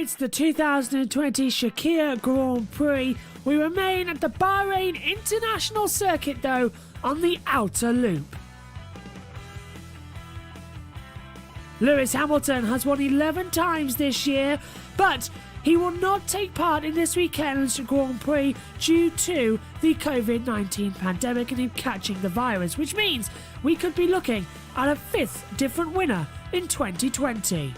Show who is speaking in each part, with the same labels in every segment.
Speaker 1: It's the 2020 Sakhir Grand Prix. We remain at the Bahrain International Circuit, though, on the outer loop. Lewis Hamilton has won 11 times this year, but he will not take part in this weekend's Grand Prix due to the COVID-19 pandemic and him catching the virus, which means we could be looking at a fifth different winner in 2020.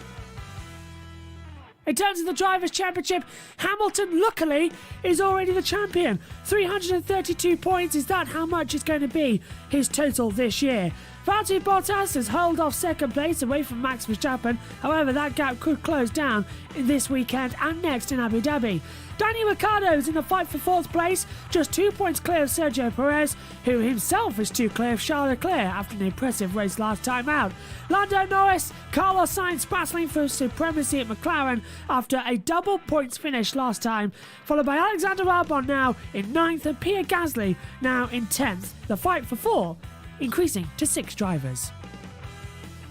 Speaker 1: In terms of the Drivers' Championship, Hamilton, luckily, is already the champion. 332 points, is that how much it's going to be his total this year? Valtteri Bottas has held off second place away from Max Verstappen. However, that gap could close down in this weekend and next in Abu Dhabi. Danny Ricciardo is in the fight for fourth place, just 2 points clear of Sergio Perez, who himself is 2 clear of Charles Leclerc after an impressive race last time out. Lando Norris, Carlos Sainz battling for supremacy at McLaren after a double points finish last time, followed by Alexander Albon now in 9th and Pierre Gasly now in 10th. The fight for 4 increasing to 6 drivers.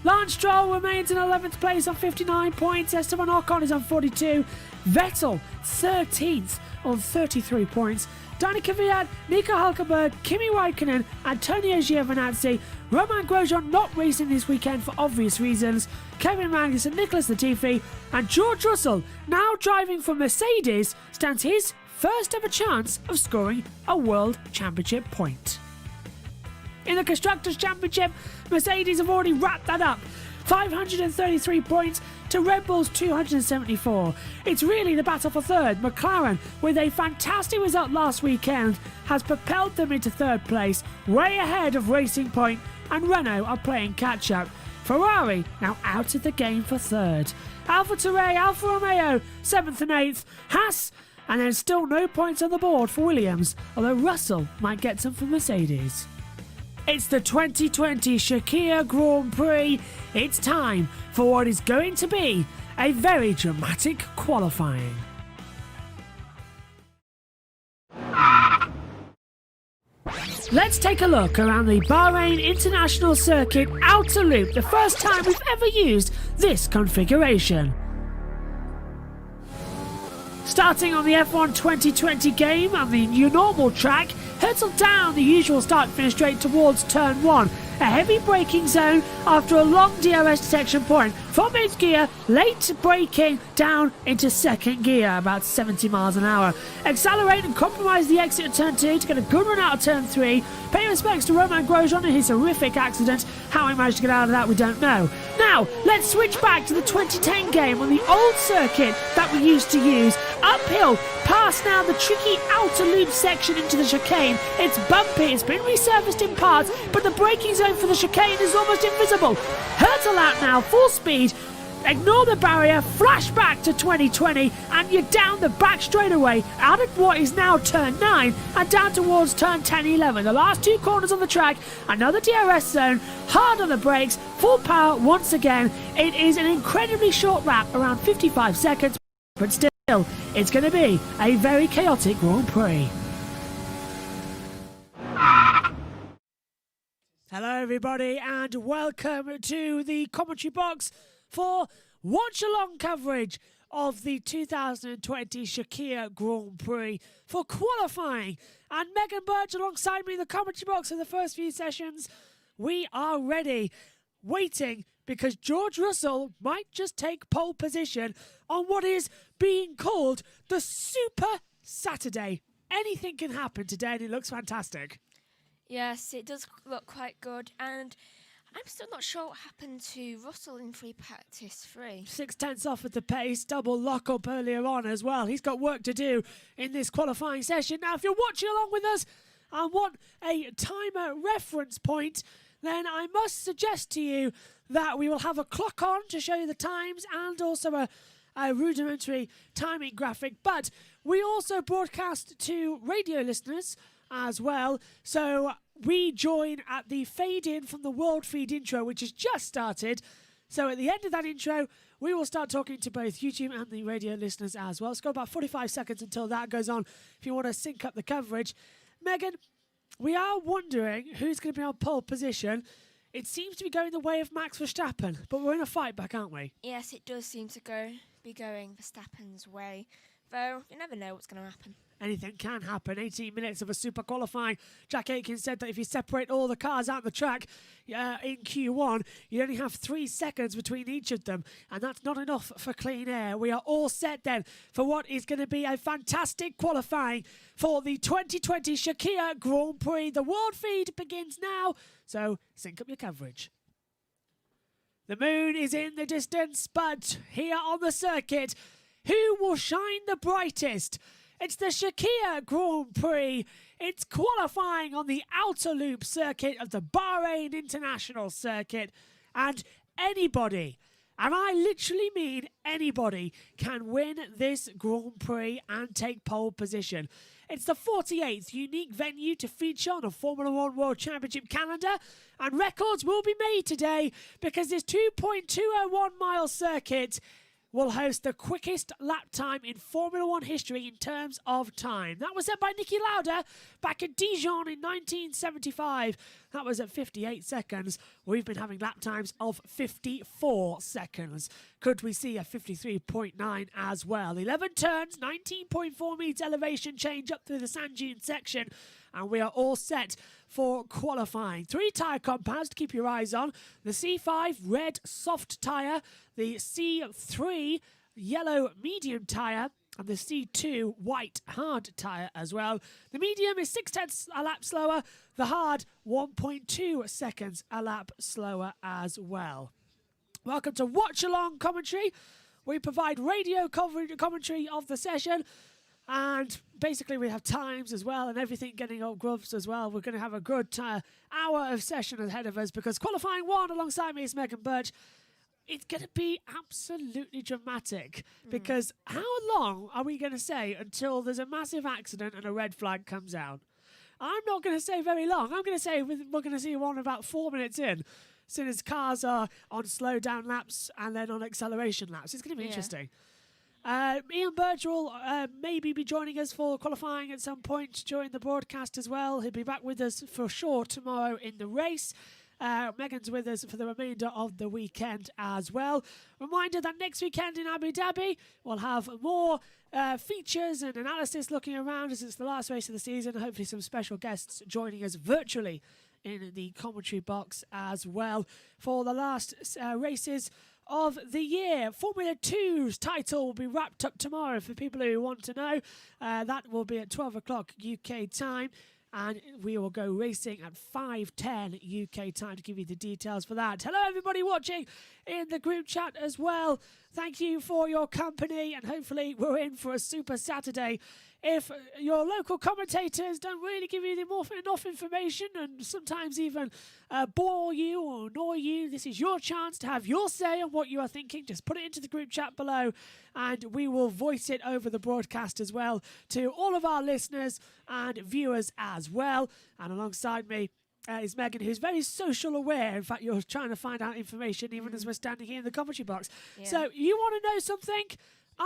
Speaker 1: Lance Stroll remains in 11th place on 59 points. Esteban Ocon is on 42. Vettel 13th on 33 points. Dani Kvyat, Nico Hülkenberg, Kimi Räikkönen, Antonio Giovinazzi, Romain Grosjean not racing this weekend for obvious reasons, Kevin Magnussen, Nicholas Latifi, and George Russell, now driving for Mercedes, stands his first ever chance of scoring a World Championship point. In the Constructors' Championship, Mercedes have already wrapped that up. 533 points to Red Bull's 274. It's really the battle for third. McLaren, with a fantastic result last weekend, has propelled them into third place, way ahead of Racing Point, and Renault are playing catch-up. Ferrari now out of the game for third. AlphaTauri, Alfa Romeo, 7th and 8th. Haas, and there's still no points on the board for Williams, although Russell might get some from Mercedes. It's the 2020 Sakhir Grand Prix. It's time for what is going to be a very dramatic qualifying. Let's take a look around the Bahrain International Circuit outer loop, the first time we've ever used this configuration. Starting on the F1 2020 game on the new normal track, hurtled down the usual start-finish straight towards turn 1. A heavy braking zone after a long DRS detection point. From mid-gear, late braking down into second gear, about 70 miles an hour. Accelerate and compromise the exit at turn 2 to get a good run out of turn 3. Pay respects to Romain Grosjean and his horrific accident. How he managed to get out of that, we don't know. Now, let's switch back to the 2010 game on the old circuit that we used to use. Uphill, past now the tricky outer loop section into the chicane. It's bumpy, it's been resurfaced in parts, but the braking zone for the chicane is almost invisible. Hurtle out now, full speed. Ignore the barrier, flash back to 2020, and you're down the back straightaway, out of what is now turn 9, and down towards turn 10, 11. The last 2 corners on the track, another DRS zone, hard on the brakes, full power once again. It is an incredibly short lap, around 55 seconds, but still, it's going to be a very chaotic Grand Prix. Hello everybody and welcome to the commentary box for watch-along coverage of the 2020 Sakhir Grand Prix for qualifying. And Megan Birch alongside me in the commentary box for the first few sessions. We are ready, waiting, because George Russell might just take pole position on what is being called the Super Saturday. Anything can happen today and it looks fantastic.
Speaker 2: Yes, it does look quite good, and I'm still not sure what happened to Russell in free practice 3.
Speaker 1: 6/10 off at the pace, double lock-up earlier on as well. He's got work to do in this qualifying session. Now, if you're watching along with us and want a timer reference point, then I must suggest to you that we will have a clock on to show you the times and also a rudimentary timing graphic. But we also broadcast to radio listeners as well, so we join at the fade in from the World Feed intro, which has just started. So at the end of that intro, we will start talking to both YouTube and the radio listeners as well. It's got about 45 seconds until that goes on if you want to sync up the coverage. Megan, we are wondering who's going to be on pole position. It seems to be going the way of Max Verstappen, but we're in a fight back, aren't we?
Speaker 2: Yes, it does seem to go be going Verstappen's way, though you never know what's going to happen.
Speaker 1: Anything can happen. 18 minutes of a super qualifying. Jack Aitken said that if you separate all the cars out the track in Q1, you only have 3 seconds between each of them, and that's not enough for clean air. We are all set then for what is going to be a fantastic qualifying for the 2020 Sakhir Grand Prix. The world feed begins now, so sync up your coverage. The moon is in the distance, but here on the circuit, who will shine the brightest? It's the Sakhir Grand Prix. It's qualifying on the outer loop circuit of the Bahrain International Circuit. And anybody, and I literally mean anybody, can win this Grand Prix and take pole position. It's the 48th unique venue to feature on a Formula One World Championship calendar, and records will be made today because this 2.201 mile circuit will host the quickest lap time in Formula One history in terms of time. That was set by Niki Lauda back at Dijon in 1975. That was at 58 seconds. We've been having lap times of 54 seconds. Could we see a 53.9 as well? 11 turns, 19.4 metres elevation change up through the sand dune section, and we are all set for qualifying. 3 tyre compounds to keep your eyes on. The C5 red soft tyre, the C3 yellow medium tyre, and the C2 white hard tyre as well. The medium is 0.6 a lap slower. The hard 1.2 seconds a lap slower as well. Welcome to Watch Along Commentary. We provide radio commentary of the session, and basically we have times as well and everything getting up gloves as well. We're going to have a good hour of session ahead of us because qualifying 1 alongside me is Megan Birch. It's going to be absolutely dramatic because how long are we going to say until there's a massive accident and a red flag comes out? I'm not going to say very long. I'm going to say we're going to see one about 4 minutes in, as soon as cars are on slow down laps and then on acceleration laps. It's going to be interesting. Ian Birch will maybe be joining us for qualifying at some point during the broadcast as well. He'll be back with us for sure tomorrow in the race. Megan's with us for the remainder of the weekend as well. Reminder that next weekend in Abu Dhabi we'll have more features and analysis looking around as it's the last race of the season. Hopefully some special guests joining us virtually in the commentary box as well for the last races of the year. Formula 2's title will be wrapped up tomorrow for people who want to know. That will be at 12 o'clock UK time, and we will go racing at 5:10 UK time to give you the details for that. Hello everybody watching in the group chat as well. Thank you for your company, and hopefully we're in for a super Saturday. If your local commentators don't really give you enough information and sometimes even bore you or annoy you, this is your chance to have your say on what you are thinking. Just put it into the group chat below and we will voice it over the broadcast as well to all of our listeners and viewers as well. And alongside me is Megan, who's very social aware. In fact, you're trying to find out information even as we're standing here in the commentary box. Yeah. So you want to know something?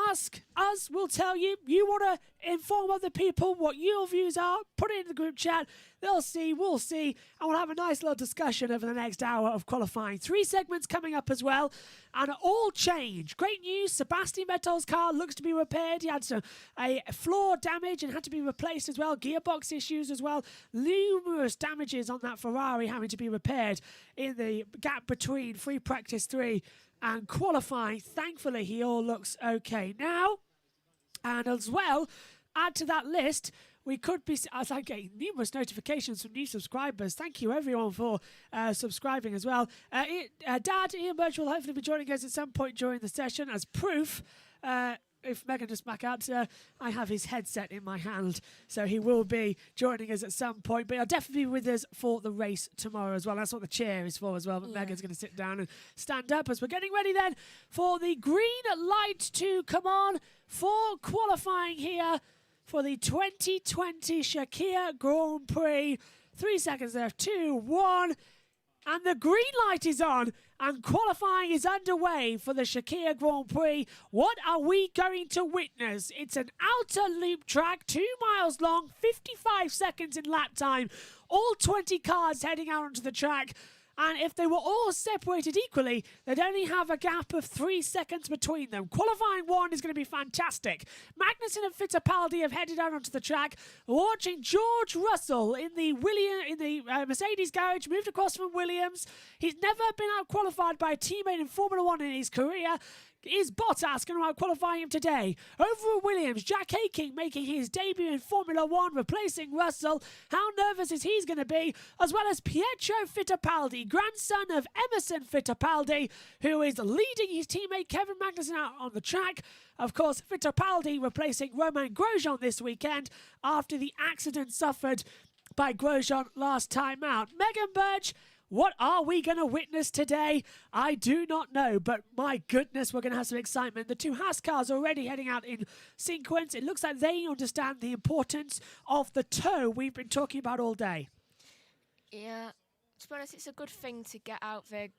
Speaker 1: Ask us, we'll tell you. You want to inform other people what your views are, put it in the group chat. They'll see, we'll see, and we'll have a nice little discussion over the next hour of qualifying. 3 segments coming up as well, and all change. Great news, Sebastian Vettel's car looks to be repaired. He had a floor damage and had to be replaced as well. Gearbox issues as well. Numerous damages on that Ferrari having to be repaired in the gap between free practice 3 and qualifying. Thankfully, he all looks okay now. And as well, add to that list, we could be, as I get numerous notifications from new subscribers. Thank you, everyone, for subscribing as well. Dad, Ian Birch, will hopefully be joining us at some point during the session as proof. If Megan just back out, I have his headset in my hand, so he will be joining us at some point. But he'll definitely be with us for the race tomorrow as well. That's what the chair is for as well. But Megan's going to sit down and stand up as we're getting ready then for the green light to come on for qualifying here for the 2020 Sakhir Grand Prix. 3 seconds left. 2, 1. And the green light is on and qualifying is underway for the Sakhir Grand Prix. What are we going to witness? It's an outer loop track, 2 miles long, 55 seconds in lap time. All 20 cars heading out onto the track. And if they were all separated equally, they'd only have a gap of 3 seconds between them. Qualifying 1 is going to be fantastic. Magnussen and Fittipaldi have headed out onto the track. Watching George Russell in the Mercedes garage, moved across from Williams. He's never been out-qualified by a teammate in Formula 1 in his career. Is Bottas going to out-qualify him today? Over at Williams, Jack Aitken making his debut in Formula 1, replacing Russell. How nervous is he going to be? As well as Pietro Fittipaldi, grandson of Emerson Fittipaldi, who is leading his teammate Kevin Magnussen out on the track. Of course, Fittipaldi replacing Romain Grosjean this weekend after the accident suffered by Grosjean last time out. Megan Birch, what are we going to witness today? I do not know, but my goodness, we're going to have some excitement. The 2 Haas cars are already heading out in sequence. It looks like they understand the importance of the tow we've been talking about all day.
Speaker 2: Yeah, to be honest, it's a good thing to get out there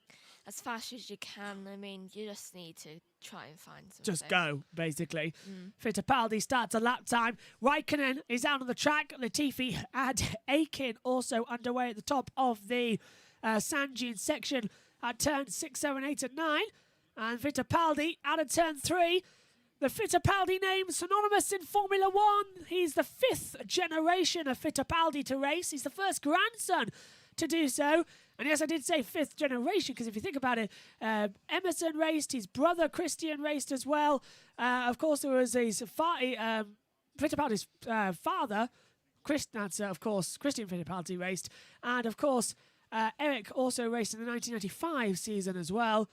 Speaker 2: as fast as you can. I mean, you just need to try and find something.
Speaker 1: Just go, basically. Fittipaldi starts a lap time. Raikkonen is out on the track. Latifi and Aitken also underway at the top of the sand dune section at turns 6, 7, 8 and 9. And Fittipaldi out of turn 3. The Fittipaldi name synonymous in Formula 1. He's the 5th generation of Fittipaldi to race. He's the first grandson to do so. And yes, I did say 5th generation because if you think about it, Emerson raced, his brother Christian raced as well. Of course, there was his Fittipaldi's father, of course, Christian Fittipaldi raced. And of course, Eric also raced in the 1995 season as well.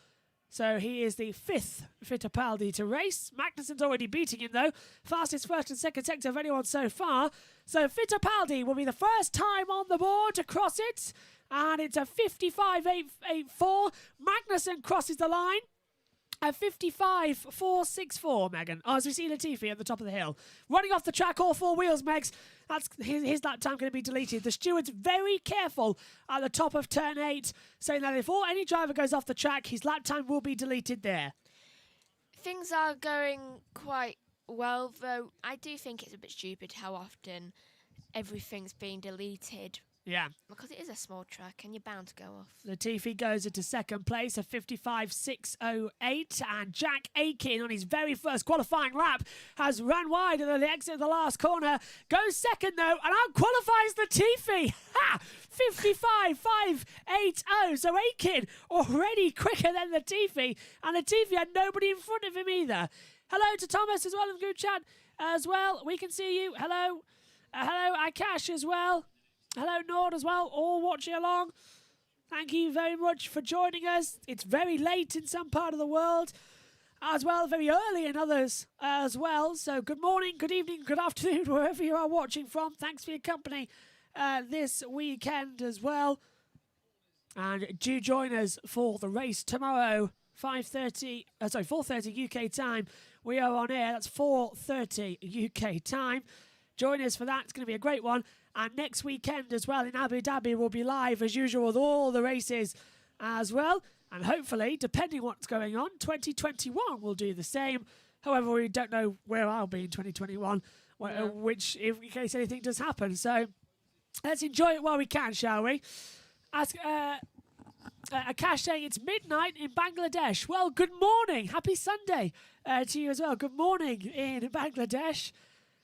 Speaker 1: So he is the 5th Fittipaldi to race. Magnussen's already beating him, though. Fastest first and second sector of anyone so far. So Fittipaldi will be the first time on the board to cross it. And it's a 55.884. Magnussen crosses the line at 55.464, Megan. Oh, as we see Latifi at the top of the hill. Running off the track, all 4 wheels, Megs. That's his lap time going to be deleted. The steward's very careful at the top of turn 8, saying that if any driver goes off the track, his lap time will be deleted there.
Speaker 2: Things are going quite well, though. I do think it's a bit stupid how often everything's being deleted.
Speaker 1: Yeah.
Speaker 2: Because it is a small track and you're bound to go off.
Speaker 1: Latifi goes into second place at 55.608, and Jack Aitken on his very first qualifying lap has run wide at the exit of the last corner. Goes second though and out-qualifies Latifi. Ha! 55.580. So Aitken already quicker than Latifi, and Latifi had nobody in front of him either. Hello to Thomas as well in the group chat as well. We can see you. Hello. Hello Akash as well. Hello, Nord, as well, all watching along. Thank you very much for joining us. It's very late in some part of the world, as well, very early in others as well. So good morning, good evening, good afternoon, wherever you are watching from. Thanks for your company this weekend as well. And do join us for the race tomorrow, 4:30 UK time. We are on air, that's 4:30 UK time. Join us for that, it's going to be a great one. And next weekend as well in Abu Dhabi will be live as usual with all the races as well. And hopefully, depending what's going on, 2021 will do the same. However, we don't know where I'll be in 2021, which in case anything does happen. So let's enjoy it while we can, shall we? Ask Akash saying it's midnight in Bangladesh. Well, good morning. Happy Sunday to you as well. Good morning in Bangladesh.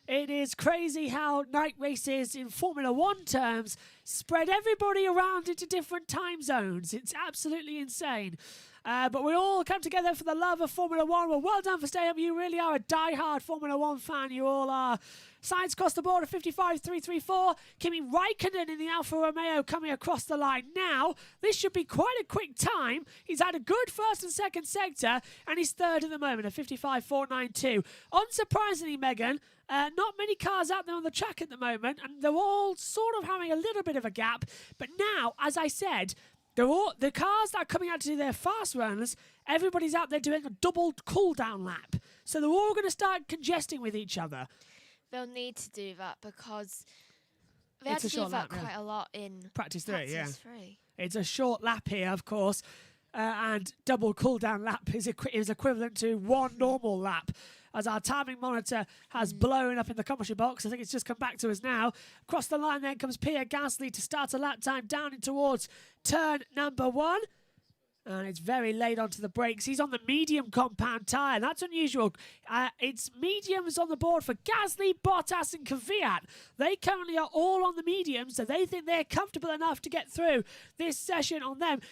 Speaker 1: It is crazy how night races in Formula 1 terms spread everybody around into different time zones. It's absolutely insane. But we all come together for the love of Formula 1. Well, well done for staying up. You really are a die-hard Formula 1 fan. You all are. Signs across the board at 55.334. Kimi Raikkonen in the Alfa Romeo coming across the line now. This should be quite a quick time. He's had a good first and second sector, and he's third at the moment at 55.492. Unsurprisingly, Megan, not many cars out there on the track at the moment, and they're all sort of having a little bit of a gap. But now, as I said, the cars that are coming out to do their fast runs, everybody's out there doing a double cool-down lap. So they're all going to start congesting with each other.
Speaker 2: They'll need to do that because they had to do that quite a lot in
Speaker 1: Practice 3, yeah.
Speaker 2: 3.
Speaker 1: It's a short lap here, of course, and double cool-down lap is equivalent to one normal lap. as our timing monitor has blown up in the commentary box. I think it's just come back to us now. Across the line then comes Pierre Gasly to start a lap time down in towards turn number 1. And it's very late onto the brakes. He's on the medium compound tyre. That's unusual. It's mediums on the board for Gasly, Bottas and Kvyat. They currently are all on the mediums, so they think they're comfortable enough to get through this session on them.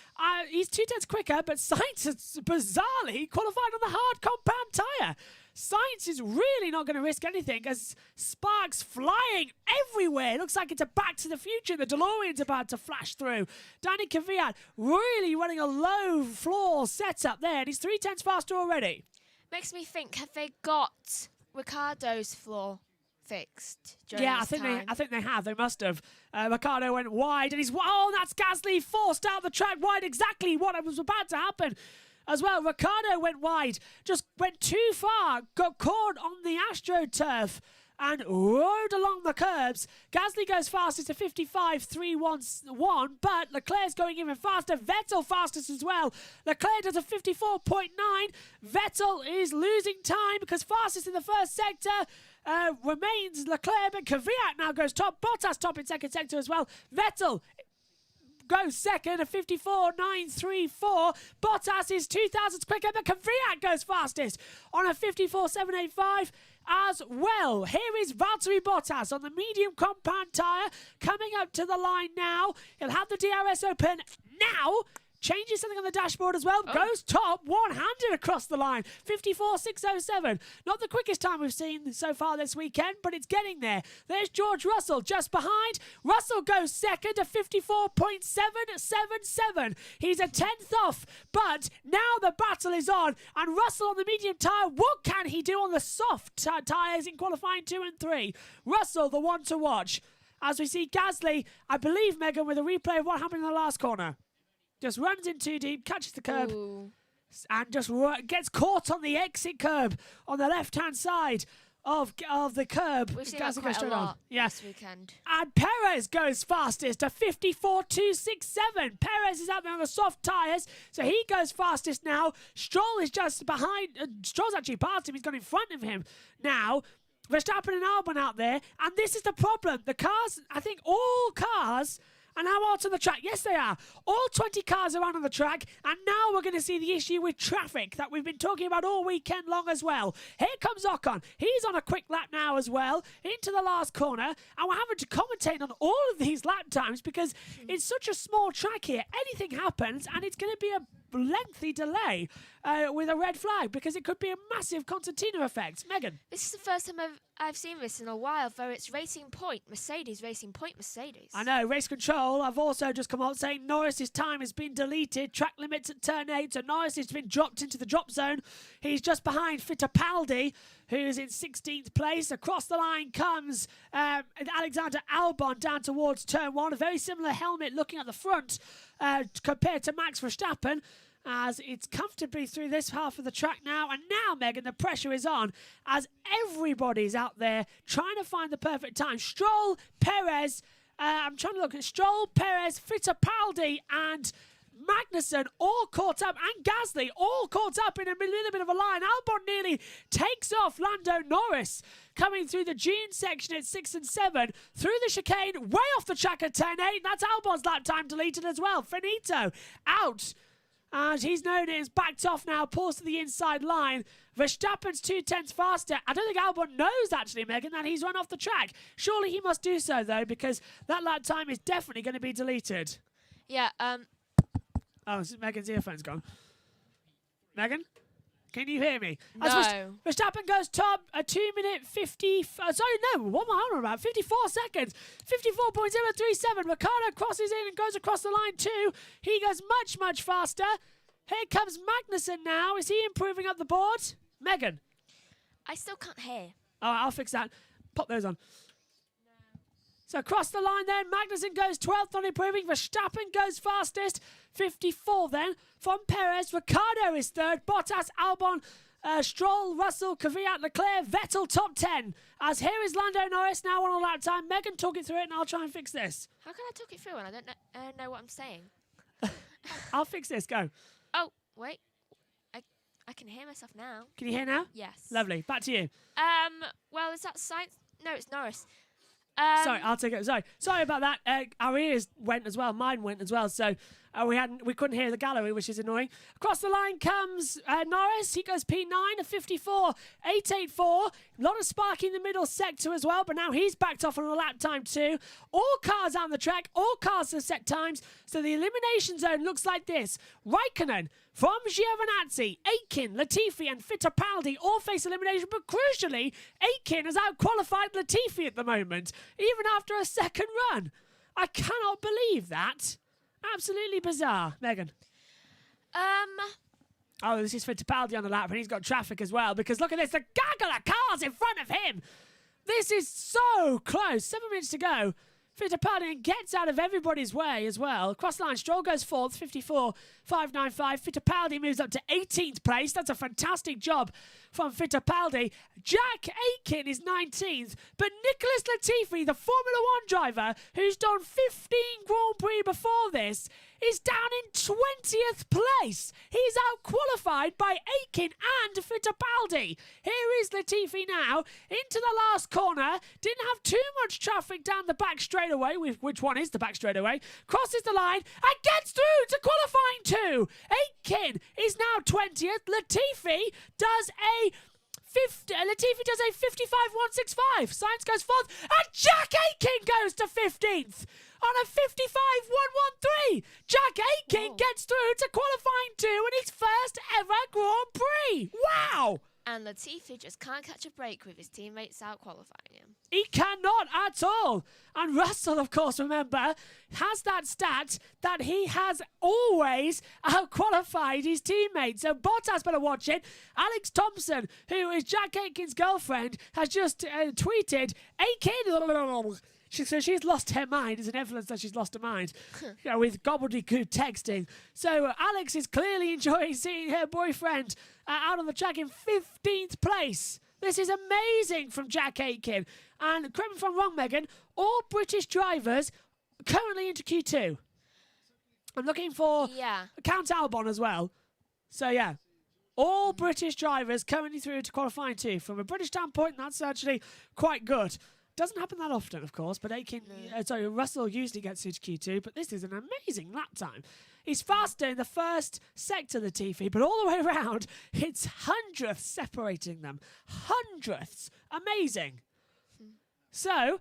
Speaker 1: He's 2/10 quicker, but Sainz has bizarrely qualified on the hard compound tyre. Sainz is really not going to risk anything as sparks flying everywhere. It looks like it's a Back to the Future. The DeLorean's about to flash through. Danny Kvyat really running a low floor setup there, and he's 3/10 faster already.
Speaker 2: Makes me think, have they got Ricciardo's floor fixed during
Speaker 1: Yeah,
Speaker 2: this time?
Speaker 1: I think they have. They must have. Ricciardo went wide, and that's Gasly forced out the track wide. Exactly what was about to happen. As well, Ricciardo went wide, just went too far, got caught on the AstroTurf and rode along the curbs. Gasly goes fastest to 55.311, but Leclerc's going even faster. Vettel fastest as well. Leclerc does a 54.9. Vettel is losing time because fastest in the first sector remains Leclerc, but Kvyat now goes top. Bottas top in second sector as well. Vettel goes second at 54.934. Bottas is 2,000 quicker, but Kvyat goes fastest on a 54.785 as well. Here is Valtteri Bottas on the medium compound tyre coming up to the line now. He'll have the DRS open now. Changes something on the dashboard as well. Goes top, one-handed across the line. 54.607. Not the quickest time we've seen so far this weekend, but it's getting there. There's George Russell just behind. Russell goes second at 54.777. He's a 10th off, but now the battle is on. And Russell on the medium tyre, what can he do on the soft tyres in qualifying 2 and 3? Russell, the one to watch. As we see Gasly, I believe, Megan, with a replay of what happened in the last corner. Just runs in too deep, catches the curb, and just gets caught on the exit curb on the left-hand side of the curb.
Speaker 2: We've seen that quite a lot this weekend.
Speaker 1: And Perez goes fastest to 54.267. Perez is out there on the soft tyres, so he goes fastest now. Stroll is just behind. Stroll's actually past him. He's gone in front of him now. Verstappen and Albon out there, and this is the problem. The cars, I think all cars are now out on the track. Yes, they are. All 20 cars are out on the track, and now we're going to see the issue with traffic that we've been talking about all weekend long as well. Here comes Ocon. He's on a quick lap now as well, into the last corner, and we're having to commentate on all of these lap times because it's such a small track here. Anything happens, and it's going to be a lengthy delay with a red flag because it could be a massive concertina effect. Megan?
Speaker 2: This is the first time I've seen this in a while, though it's Racing Point, Mercedes.
Speaker 1: I know, Race Control have also just come out saying Norris's time has been deleted, track limits at turn 8, so Norris has been dropped into the drop zone. He's just behind Fittipaldi, who's in 16th place. Across the line comes Alexander Albon down towards turn 1, a very similar helmet looking at the front compared to Max Verstappen, as it's comfortably through this half of the track now. And now, Megan, the pressure is on as everybody's out there trying to find the perfect time. Stroll, Perez, I'm trying to look at Stroll, Perez, Fittipaldi and Magnussen all caught up, and Gasly all caught up in a little bit of a line. Albon nearly takes off Lando Norris coming through the June section at 6 and 7, through the chicane, way off the track at turn 8. That's Albon's lap time deleted as well. Finito out. And he's known it as backed off now, pulls to the inside line. Verstappen's 2/10 faster. I don't think Albon knows, actually, Megan, that he's run off the track. Surely he must do so, though, because that lap time is definitely going to be deleted.
Speaker 2: Yeah,
Speaker 1: Oh, Megan's earphone's gone. Megan? Can you hear me?
Speaker 2: No.
Speaker 1: Verstappen goes top, a 2-minute 50... sorry, no, what am I on about? 54 seconds. 54.037. Ricciardo crosses in and goes across the line too. He goes much, much faster. Here comes Magnussen now. Is he improving up the board? Megan?
Speaker 2: I still can't hear.
Speaker 1: Oh, I'll fix that. Pop those on. So across the line then, Magnussen goes 12th on improving. Verstappen goes fastest. 54 then from Perez. Ricciardo is third. Bottas, Albon, Stroll, Russell, Kvyat, Leclerc, Vettel top 10. As here is Lando Norris now on a lap time. Megan, talk it through it and I'll try and fix this.
Speaker 2: How can I talk it through when I don't know what I'm saying?
Speaker 1: I'll fix this. Go.
Speaker 2: Oh, wait. I can hear myself now.
Speaker 1: Can you hear now?
Speaker 2: Yes.
Speaker 1: Lovely. Back to you.
Speaker 2: Well, is that science? No, it's Norris.
Speaker 1: Sorry, I'll take it. Sorry about that. Our ears went as well. Mine went as well. So we couldn't hear the gallery, which is annoying. Across the line comes Norris. He goes P9 at 54.884. A lot of spark in the middle sector as well, but now he's backed off on a lap time too. All cars on the track, all cars have set times. So the elimination zone looks like this. Raikkonen from Giovinazzi, Aitken, Latifi and Fittipaldi all face elimination, but crucially, Aitken has outqualified Latifi at the moment, even after a second run. I cannot believe that. Absolutely bizarre. Megan. Oh, this is Fittipaldi on the lap, and he's got traffic as well, because look at this, the gaggle of cars in front of him. This is so close. 7 minutes to go. Fittipaldi gets out of everybody's way as well. Cross line, Stroll goes fourth, 54.595. Fittipaldi moves up to 18th place. That's a fantastic job from Fittipaldi. Jack Aitken is 19th, but Nicholas Latifi, the Formula One driver, who's done 15 Grand Prix before this, is down in 20th place. He's out-qualified by Aitken and Fittipaldi. Here is Latifi now, into the last corner. Didn't have too much traffic down the back straightaway, which one is the back straightaway. Crosses the line and gets through to qualifying 2. Aitken is now 20th. Latifi does a 55.165. Sainz goes fourth, and Jack Aitken goes to 15th on a 55.113. Jack Aitken gets through to qualifying 2 in his first ever Grand Prix. Wow!
Speaker 2: And Latifi just can't catch a break with his teammates out qualifying him.
Speaker 1: He cannot at all. And Russell, of course, remember, has that stat that he has always out-qualified his teammates. So Bottas better watch it. Alex Thompson, who is Jack Aitken's girlfriend, has just tweeted, Aitken... So she's lost her mind. It's an evidence that she's lost her mind with gobbledygook texting. So Alex is clearly enjoying seeing her boyfriend out on the track in 15th place. This is amazing from Jack Aitken. And correct me if I'm wrong, Megan, all British drivers currently into Q2. I'm looking for Count Albon as well. So yeah, all British drivers currently through to qualifying 2. From a British standpoint, that's actually quite good. Doesn't happen that often, of course, but Russell usually gets through to Q2, but this is an amazing lap time. He's faster in the first sector, Latifi, but all the way around, it's hundredths separating them. Hundredths. Amazing. So,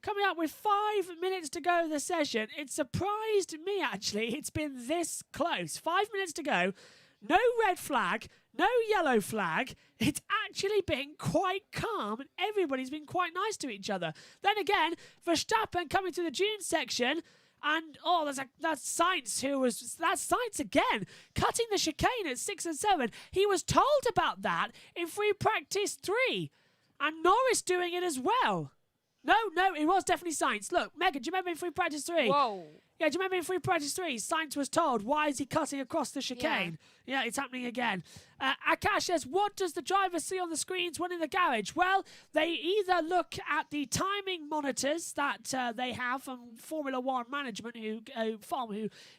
Speaker 1: coming up with 5 minutes to go of the session, it surprised me, actually. It's been this close. 5 minutes to go. No red flag, no yellow flag. It's actually been quite calm and everybody's been quite nice to each other. Then again, Verstappen coming to the June section and, that's Sainz that's Sainz again, cutting the chicane at 6 and 7. He was told about that in free practice 3 and Norris doing it as well. No, it was definitely Sainz. Look, Megan, do you remember in free practice 3?
Speaker 2: Whoa.
Speaker 1: Yeah, do you remember in free practice 3, Sainz was told, why is he cutting across the chicane? Yeah, it's happening again. Akash says, what does the driver see on the screens when in the garage? Well, they either look at the timing monitors that they have from Formula One management who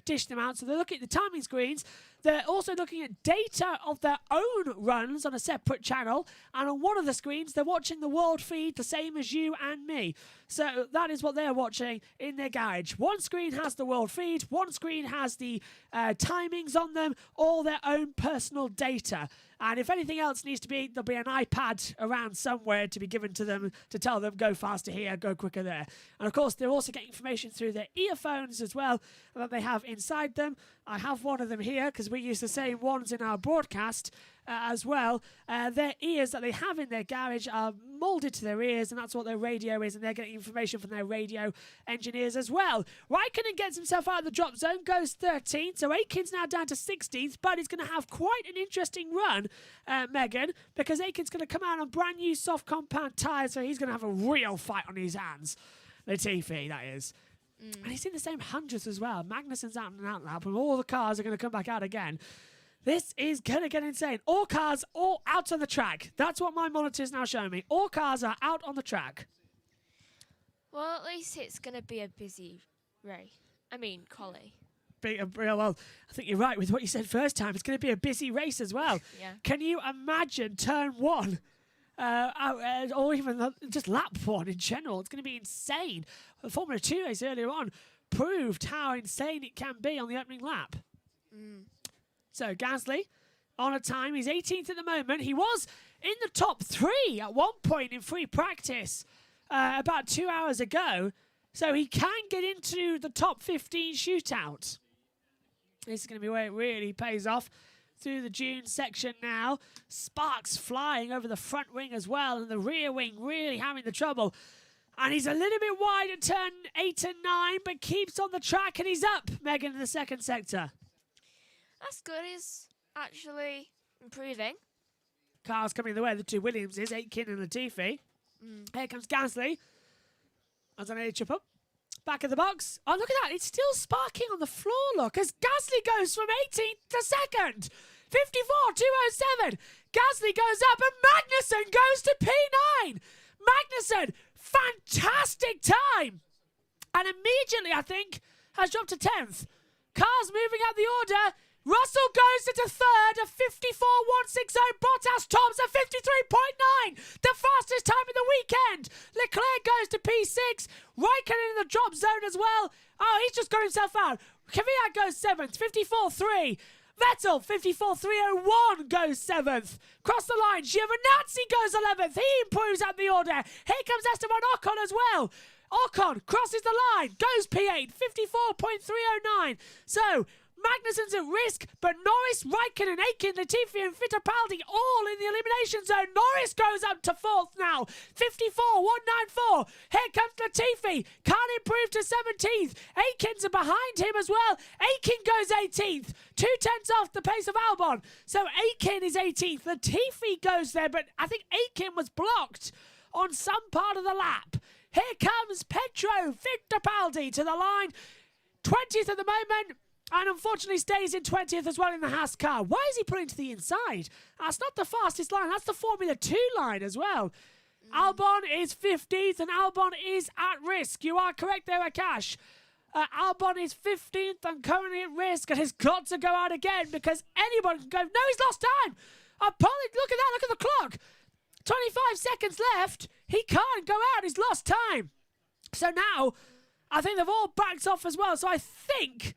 Speaker 1: dish them out. So they look at the timing screens. They're also looking at data of their own runs on a separate channel. And on one of the screens, they're watching the world feed, the same as you and me. So that is what they're watching in their garage. One screen has the world feed. One screen has the timings on them, all their own personal data. And if anything else needs to be, there'll be an iPad around somewhere to be given to them to tell them, go faster here, go quicker there. And of course, they're also getting information through their earphones as well that they have inside them. I have one of them here because we use the same ones in our broadcast as well. Their ears that they have in their garage are moulded to their ears, and that's what their radio is, and they're getting information from their radio engineers as well. Raikkonen gets himself out of the drop zone, goes 13th, so Aitken's now down to 16th, but he's going to have quite an interesting run, Megan, because Aitken's going to come out on brand new soft compound tyres, so he's going to have a real fight on his hands. Latifi, that is. And he's in the same hundreds as well. Magnussen's out and out lap, and all the cars are going to come back out again. This is going to get insane. All cars all out on the track. That's what my monitor is now showing me. All cars are out on the track.
Speaker 2: Well, at least it's going to be a busy collie.
Speaker 1: be a real, well, I think you're right with what you said first time. It's going to be a busy race as well.
Speaker 2: Yeah.
Speaker 1: Can you imagine turn one? Or even just lap one in general. It's going to be insane. The Formula 2 race earlier on proved how insane it can be on the opening lap. So Gasly on a time. He's 18th at the moment. He was in the top 3 at one point in free practice about 2 hours ago. So he can get into the top 15 shootout. This is going to be where it really pays off. Through the dune section now. Sparks flying over the front wing as well, and the rear wing really having the trouble. And he's a little bit wide at turn 8 and 9, but keeps on the track, and he's up, Megan, in the second sector.
Speaker 2: That's good. He's actually improving.
Speaker 1: Cars coming the way of the two Williamses, Aitken and Latifi. Here comes Gasly. As an chip up. Back of the box. Oh, look at that. It's still sparking on the floor, look, as Gasly goes from 18th to 2nd. 54.207. Gasly goes up and Magnussen goes to P9. Magnussen, fantastic time. And immediately, I think, has dropped to 10th. Cars moving out the order. Russell goes into 3rd at 54.160. Bottas tops at 53.9. The fastest time of the weekend. Leclerc goes to P6. Raikkonen in the drop zone as well. Oh, he's just got himself out. Kvyat goes 7th, 54.3. Vettel, 54.301, goes 7th. Cross the line, Giovinazzi goes 11th. He improves out the order. Here comes Esteban Ocon as well. Ocon crosses the line, goes P8, 54.309. So, Magnussen's at risk, but Norris, Raikkonen, Aitken, Latifi and Fittipaldi all in the elimination zone. Norris goes up to 4th now, 54.194. Here comes Latifi, can't improve to 17th. Aitken's behind him as well. Aitken goes 18th, 2 tenths off the pace of Albon. So Aitken is 18th. Latifi goes there, but I think Aitken was blocked on some part of the lap. Here comes Petro Fittipaldi to the line, 20th at the moment. And unfortunately stays in 20th as well in the Haas car. Why is he pulling to the inside? That's not the fastest line. That's the Formula 2 line as well. Albon is 15th and Albon is at risk. You are correct there, Akash. Albon is 15th and currently at risk and has got to go out again because anyone can go. No, he's lost time. Look at that. Look at the clock. 25 seconds left. He can't go out. He's lost time. So now I think they've all backed off as well. So I think,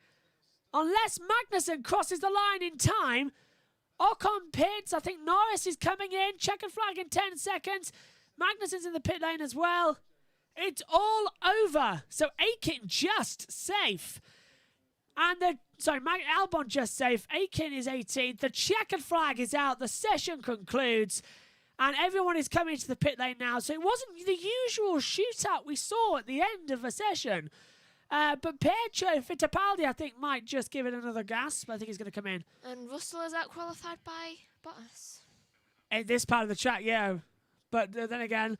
Speaker 1: unless Magnussen crosses the line in time, Ocon pits. I think Norris is coming in. Checkered flag in 10 seconds. Magnussen's in the pit lane as well. It's all over. So Aitken just safe. And Albon just safe. Aitken is 18th. The checkered flag is out. The session concludes. And everyone is coming to the pit lane now. So it wasn't the usual shootout we saw at the end of a session. But Pietro Fittipaldi, I think, might just give it another gasp. I think he's going to come in.
Speaker 2: And Russell is out qualified by Bottas.
Speaker 1: In this part of the track, yeah. But then again,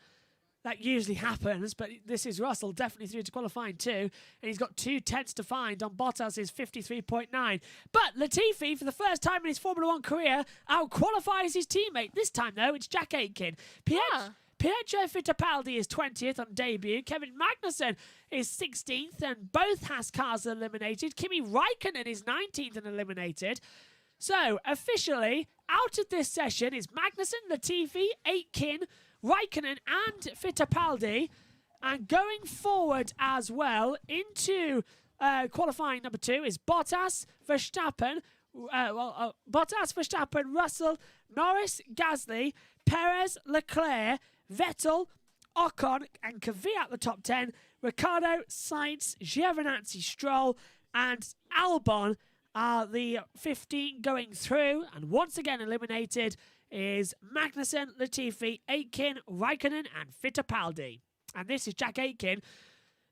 Speaker 1: that usually happens. But this is Russell, definitely through to qualifying too. And he's got 2 tenths to find on Bottas' 53.9. But Latifi, for the first time in his Formula 1 career, out-qualifies his teammate. This time, though, it's Jack Aitken. Pietro Fittipaldi is 20th on debut. Kevin Magnussen is 16th, and both Haas cars are eliminated. Kimi Raikkonen is 19th and eliminated. So, officially, out of this session is Magnussen, Latifi, Aitken, Raikkonen and Fittipaldi. And going forward as well into qualifying number 2 is Bottas, Verstappen, Russell, Norris, Gasly, Perez, Leclerc, Vettel, Ocon and Kvyat the top 10, Ricciardo, Sainz, Giovinazzi, Stroll and Albon are the 15 going through, and once again eliminated is Magnussen, Latifi, Aitken, Raikkonen and Fittipaldi. And this is Jack Aitken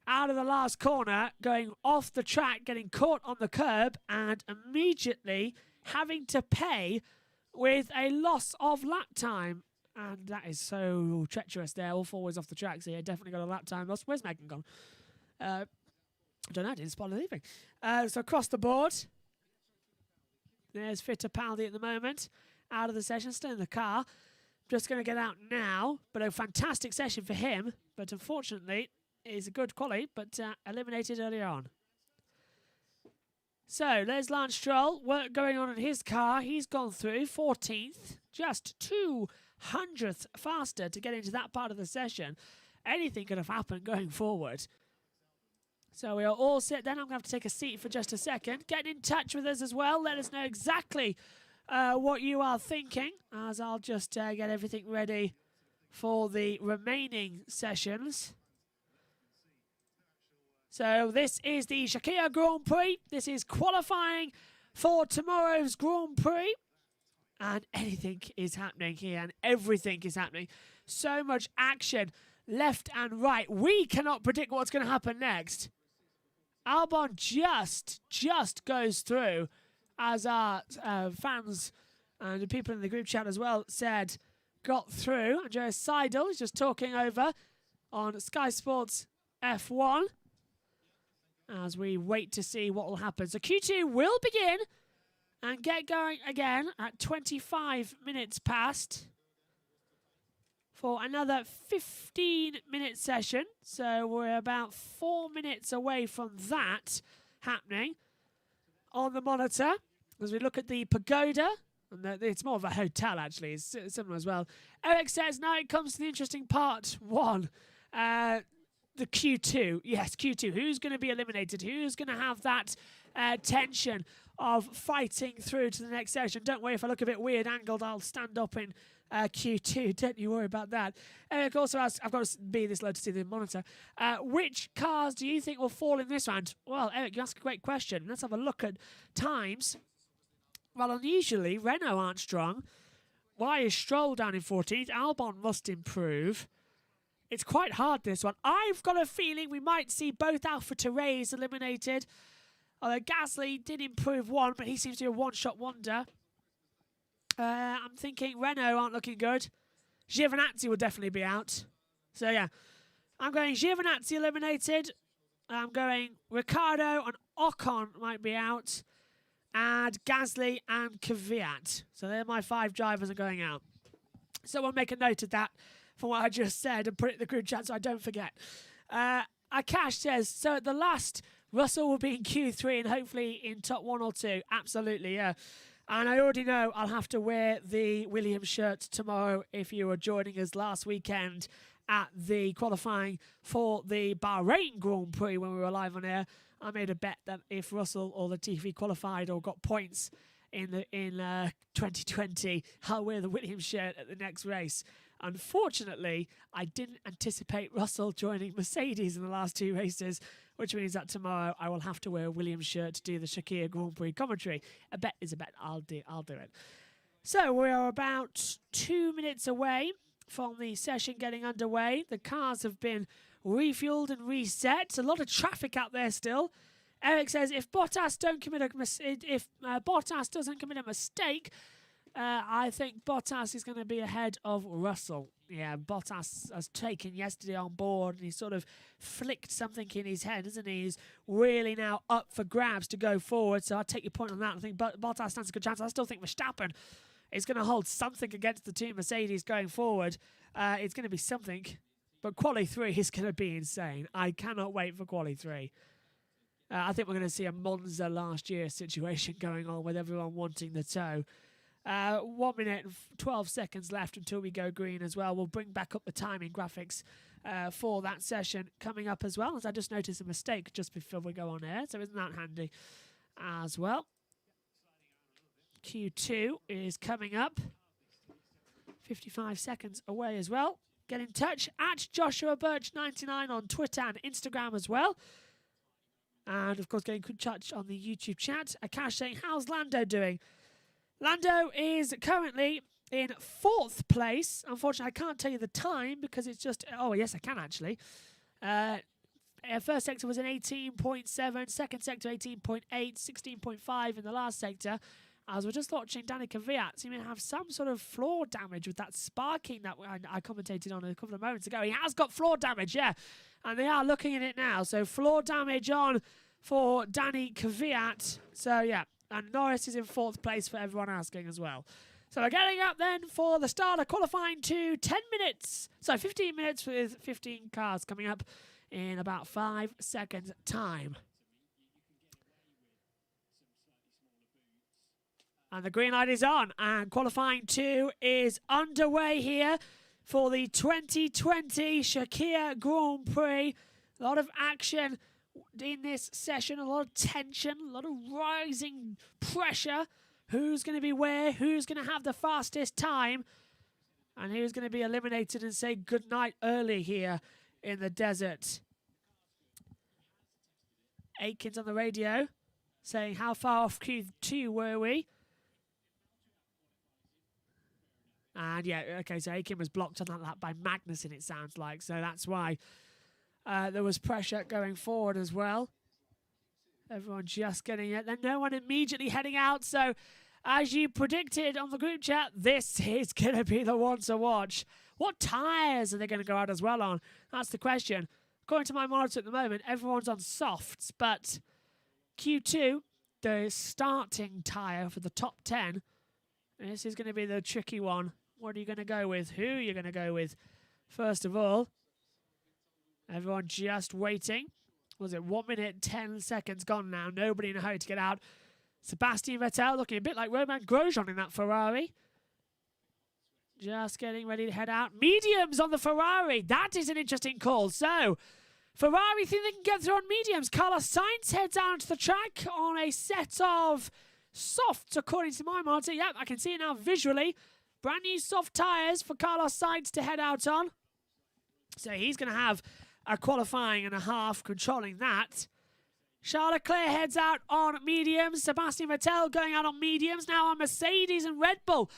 Speaker 1: out of the last corner, going off the track, getting caught on the curb and immediately having to pay with a loss of lap time. And that is so treacherous there. All 4 ways off the track, so yeah, definitely got a lap time loss. Where's Megan gone? I don't know, I didn't spot her leaving. So across the board, there's Fittipaldi at the moment. Out of the session, still in the car. Just going to get out now, but a fantastic session for him. But unfortunately, it's a good quali, but eliminated earlier on. So there's Lance Stroll. Work going on in his car. He's gone through 14th, just 200th faster to get into that part of the session. Anything could have happened going forward. So we are all set then. I'm going to have to take a seat for just a second. Get in touch with us as well. Let us know exactly what you are thinking, as I'll just get everything ready for the remaining sessions. So this is the Sakhir Grand Prix. This is qualifying for tomorrow's Grand Prix. And anything is happening here, and everything is happening. So much action left and right. We cannot predict what's going to happen next. Albon just goes through, as our fans and the people in the group chat as well said, got through. Andreas Seidel is just talking over on Sky Sports F1 as we wait to see what will happen. So Q2 will begin and get going again at 25 minutes past for another 15-minute session. So we're about 4 minutes away from that happening on the monitor as we look at the pagoda. And it's more of a hotel, actually. It's similar as well. Eric says, now it comes to the interesting part one. The Q2. Yes, Q2. Who's going to be eliminated? Who's going to have that tension of fighting through to the next session? Don't worry, if I look a bit weird angled, I'll stand up in Q2. Don't you worry about that. Eric also asks, I've got to be this low to see the monitor. Which cars do you think will fall in this round? Well, Eric, you ask a great question. Let's have a look at times. Well, unusually, Renault aren't strong. Why is Stroll down in 14th? Albon must improve. It's quite hard, this one. I've got a feeling we might see both AlphaTauris eliminated. Although Gasly did improve one, but he seems to be a one-shot wonder. I'm thinking Renault aren't looking good. Giovinazzi will definitely be out. So, yeah. I'm going Giovinazzi eliminated. I'm going Ricciardo and Ocon might be out. And Gasly and Kvyat. So they're my 5 drivers are going out. Someone make a note of that from what I just said and put it in the group chat so I don't forget. Akash says, so at the last, Russell will be in Q3 and hopefully in top 1 or 2. Absolutely, yeah. And I already know I'll have to wear the Williams shirt tomorrow if you were joining us last weekend at the qualifying for the Bahrain Grand Prix when we were live on air. I made a bet that if Russell or Latifi qualified or got points in 2020, I'll wear the Williams shirt at the next race. Unfortunately, I didn't anticipate Russell joining Mercedes in the last 2 races, which means that tomorrow I will have to wear a Williams shirt to do the Sakhir Grand Prix commentary. A bet is a bet. I'll do it. So we are about 2 minutes away from the session getting underway. The cars have been refueled and reset. A lot of traffic out there still. Eric says if Bottas doesn't commit a mistake, I think Bottas is going to be ahead of Russell. Yeah, Bottas has taken yesterday on board and he sort of flicked something in his head, isn't he? He's really now up for grabs to go forward. So I'll take your point on that. I think Bottas stands a good chance. I still think Verstappen is going to hold something against the two Mercedes going forward. It's going to be something. But Quali 3 is going to be insane. I cannot wait for Quali 3. I think we're going to see a Monza last year situation going on with everyone wanting the toe. 1 minute and 12 seconds left until we go green as well. We'll bring back up the timing graphics for that session coming up as well, as I just noticed a mistake just before we go on air. So isn't that handy as well? Q2 is coming up. 55 seconds away as well. Get in touch at Joshua Birch 99 on Twitter and Instagram as well. And, of course, getting in touch on the YouTube chat. Akash saying, how's Lando doing? Lando is currently in 4th place. Unfortunately, I can't tell you the time because it's just... Oh, yes, I can, actually. First sector was an 18.7. Second sector, 18.8. 16.5 in the last sector. As we're just watching Danny Kvyat seeming to have some sort of floor damage with that sparking that I commentated on a couple of moments ago. He has got floor damage, yeah. And they are looking at it now. So floor damage on for Danny Kvyat. So, yeah. And Norris is in 4th place for everyone asking as well. So we're getting up then for the start of qualifying to 10 minutes. So 15 minutes with 15 cars coming up in about 5 seconds time. And the green light is on. And qualifying 2 is underway here for the 2020 Sakhir Grand Prix. A lot of action in this session, a lot of tension, a lot of rising pressure. Who's going to be where? Who's going to have the fastest time? And who's going to be eliminated and say goodnight early here in the desert? Aikens on the radio saying how far off Q2 were we? And yeah, okay, so Aiken was blocked on that lap by Magnussen, it sounds like. So that's why there was pressure going forward as well. Everyone just getting it. Then no one immediately heading out. So as you predicted on the group chat, this is going to be the one to watch. What tyres are they going to go out as well on? That's the question. According to my monitor at the moment, everyone's on softs. But Q2, the starting tyre for the top 10. This is going to be the tricky one. What are you going to go with? Who are you going to go with? First of all, everyone just waiting. Was it 1 minute, 10 seconds gone now? Nobody in a hurry to get out. Sebastian Vettel looking a bit like Romain Grosjean in that Ferrari. Just getting ready to head out. Mediums on the Ferrari. That is an interesting call. So, Ferrari think they can get through on mediums. Carlos Sainz heads out to the track on a set of softs, according to my monitor. Yep, I can see it now visually. Brand new soft tyres for Carlos Sainz to head out on. So he's going to have a qualifying and a half controlling that. Charles Leclerc heads out on mediums. Sebastian Vettel going out on mediums. Now on Mercedes and Red Bull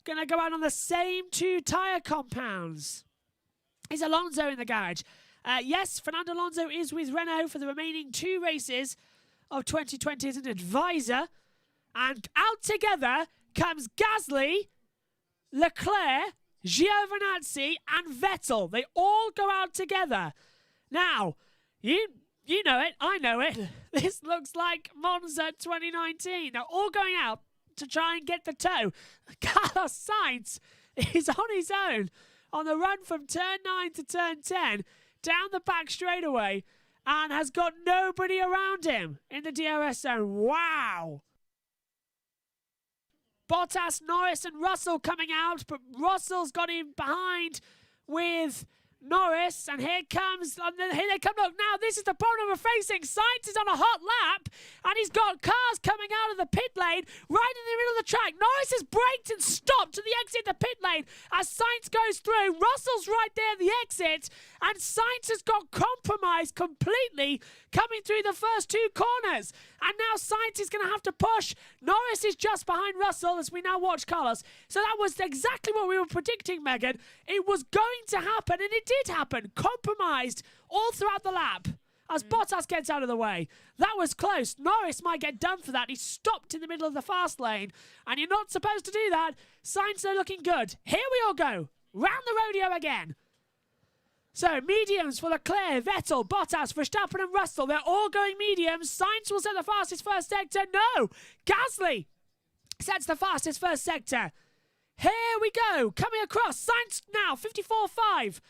Speaker 1: going to go out on the same 2 tyre compounds. Is Alonso in the garage? Yes, Fernando Alonso is with Renault for the remaining 2 races of 2020 as an advisor. And out together comes Gasly, Leclerc, Giovinazzi and Vettel. They all go out together. Now, you know it, I know it. This looks like Monza 2019. They're all going out to try and get the toe. Carlos Sainz is on his own on the run from turn 9 to turn 10, down the back straightaway, and has got nobody around him in the DRS zone. Wow! Bottas, Norris and Russell coming out, but Russell's got him behind with Norris, and here they come. Look, now this is the problem we're facing. Sainz is on a hot lap, and he's got cars coming out of the pit lane right in the middle of the track. Norris has braked and stopped to the exit of the pit lane as Sainz goes through. Russell's right there at the exit, and Sainz has got compromised completely coming through the first 2 corners. And now Sainz is going to have to push. Norris is just behind Russell as we now watch Carlos. So that was exactly what we were predicting, Megan. It was going to happen, and it did happen. Compromised all throughout the lap as Bottas gets out of the way. That was close. Norris might get done for that. He stopped in the middle of the fast lane, and you're not supposed to do that. Sainz are looking good. Here we all go. Round the rodeo again. So, mediums for Leclerc, Vettel, Bottas, Verstappen and Russell. They're all going mediums. Sainz will set the fastest first sector. No! Gasly sets the fastest first sector. Here we go. Coming across. Sainz now, 54.5.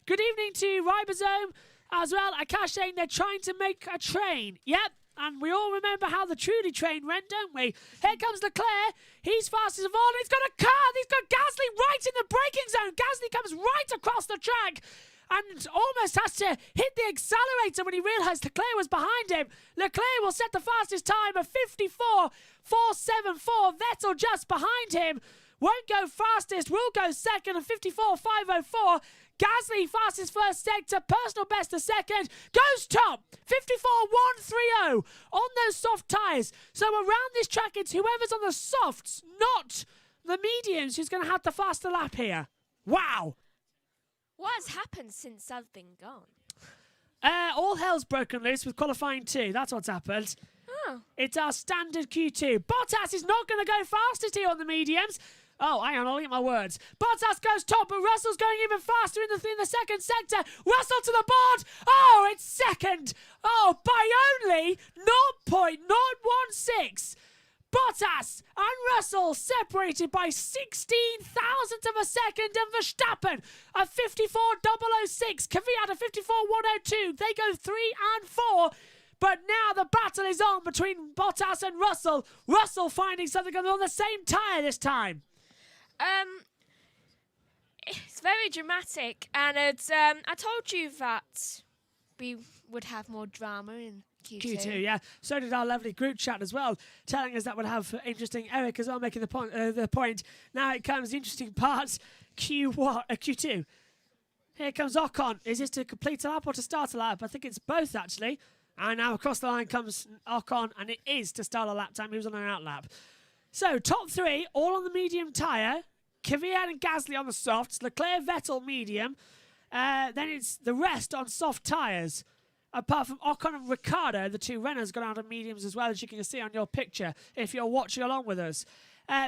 Speaker 1: Good evening to Ribosome as well. Akash saying they're trying to make a train. Yep. And we all remember how the Trudy train went, don't we? Here comes Leclerc. He's fastest of all. And he's got a car. He's got Gasly right in the braking zone. Gasly comes right across the track and almost has to hit the accelerator when he realised Leclerc was behind him. Leclerc will set the fastest time of 54.474. Vettel just behind him. Won't go fastest, will go second of 54.504. Gasly fastest first sector, personal best a second, goes top, 54.130 on those soft tyres. So around this track, it's whoever's on the softs, not the mediums, who's going to have the faster lap here. Wow.
Speaker 2: What has happened since I've been gone?
Speaker 1: All hell's broken loose with qualifying 2. That's what's happened.
Speaker 2: Oh.
Speaker 1: It's our standard Q2. Bottas is not going to go fastest here on the mediums. Oh, hang on, I'll get my words. Bottas goes top, but Russell's going even faster in the second sector. Russell to the board. Oh, it's second. Oh, by only 0.016. Bottas and Russell separated by 16,000th of a second, and Verstappen at 54.006. Kvyat at 54.102. They go 3 and 4. But now the battle is on between Bottas and Russell. Russell finding something on the same tyre this time.
Speaker 2: It's very dramatic, and it's I told you that we would have more drama in Q2.
Speaker 1: Yeah. So did our lovely group chat as well, telling us that would have interesting. Eric as well making the point. Now it comes the interesting part. Q2. Here comes Ocon. Is this to complete a lap or to start a lap? I think it's both actually. And now across the line comes Ocon, and it is to start a lap time. He was on an out lap. So top three, all on the medium tyre. Kvyat and Gasly on the softs. Leclerc, Vettel, medium. Then it's the rest on soft tyres. Apart from Ocon and Ricciardo, the two Renaults got out of mediums as well, as you can see on your picture if you're watching along with us.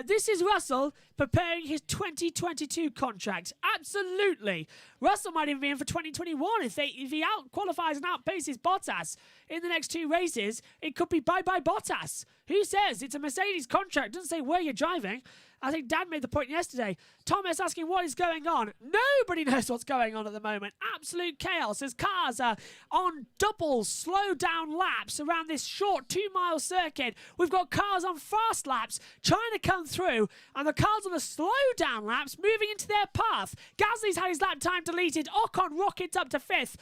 Speaker 1: This is Russell preparing his 2022 contract. Absolutely. Russell might even be in for 2021 if he out-qualifies and outpaces Bottas in the next two races. It could be bye-bye Bottas. Who says? It's a Mercedes contract. Doesn't say where you're driving. I think Dad made the point yesterday. Thomas asking what is going on. Nobody knows what's going on at the moment. Absolute chaos as cars are on double slow down laps around this short 2-mile circuit. We've got cars on fast laps trying to come through, and the cars on the slow down laps moving into their path. Gasly's had his lap time deleted. Ocon rockets up to 5th.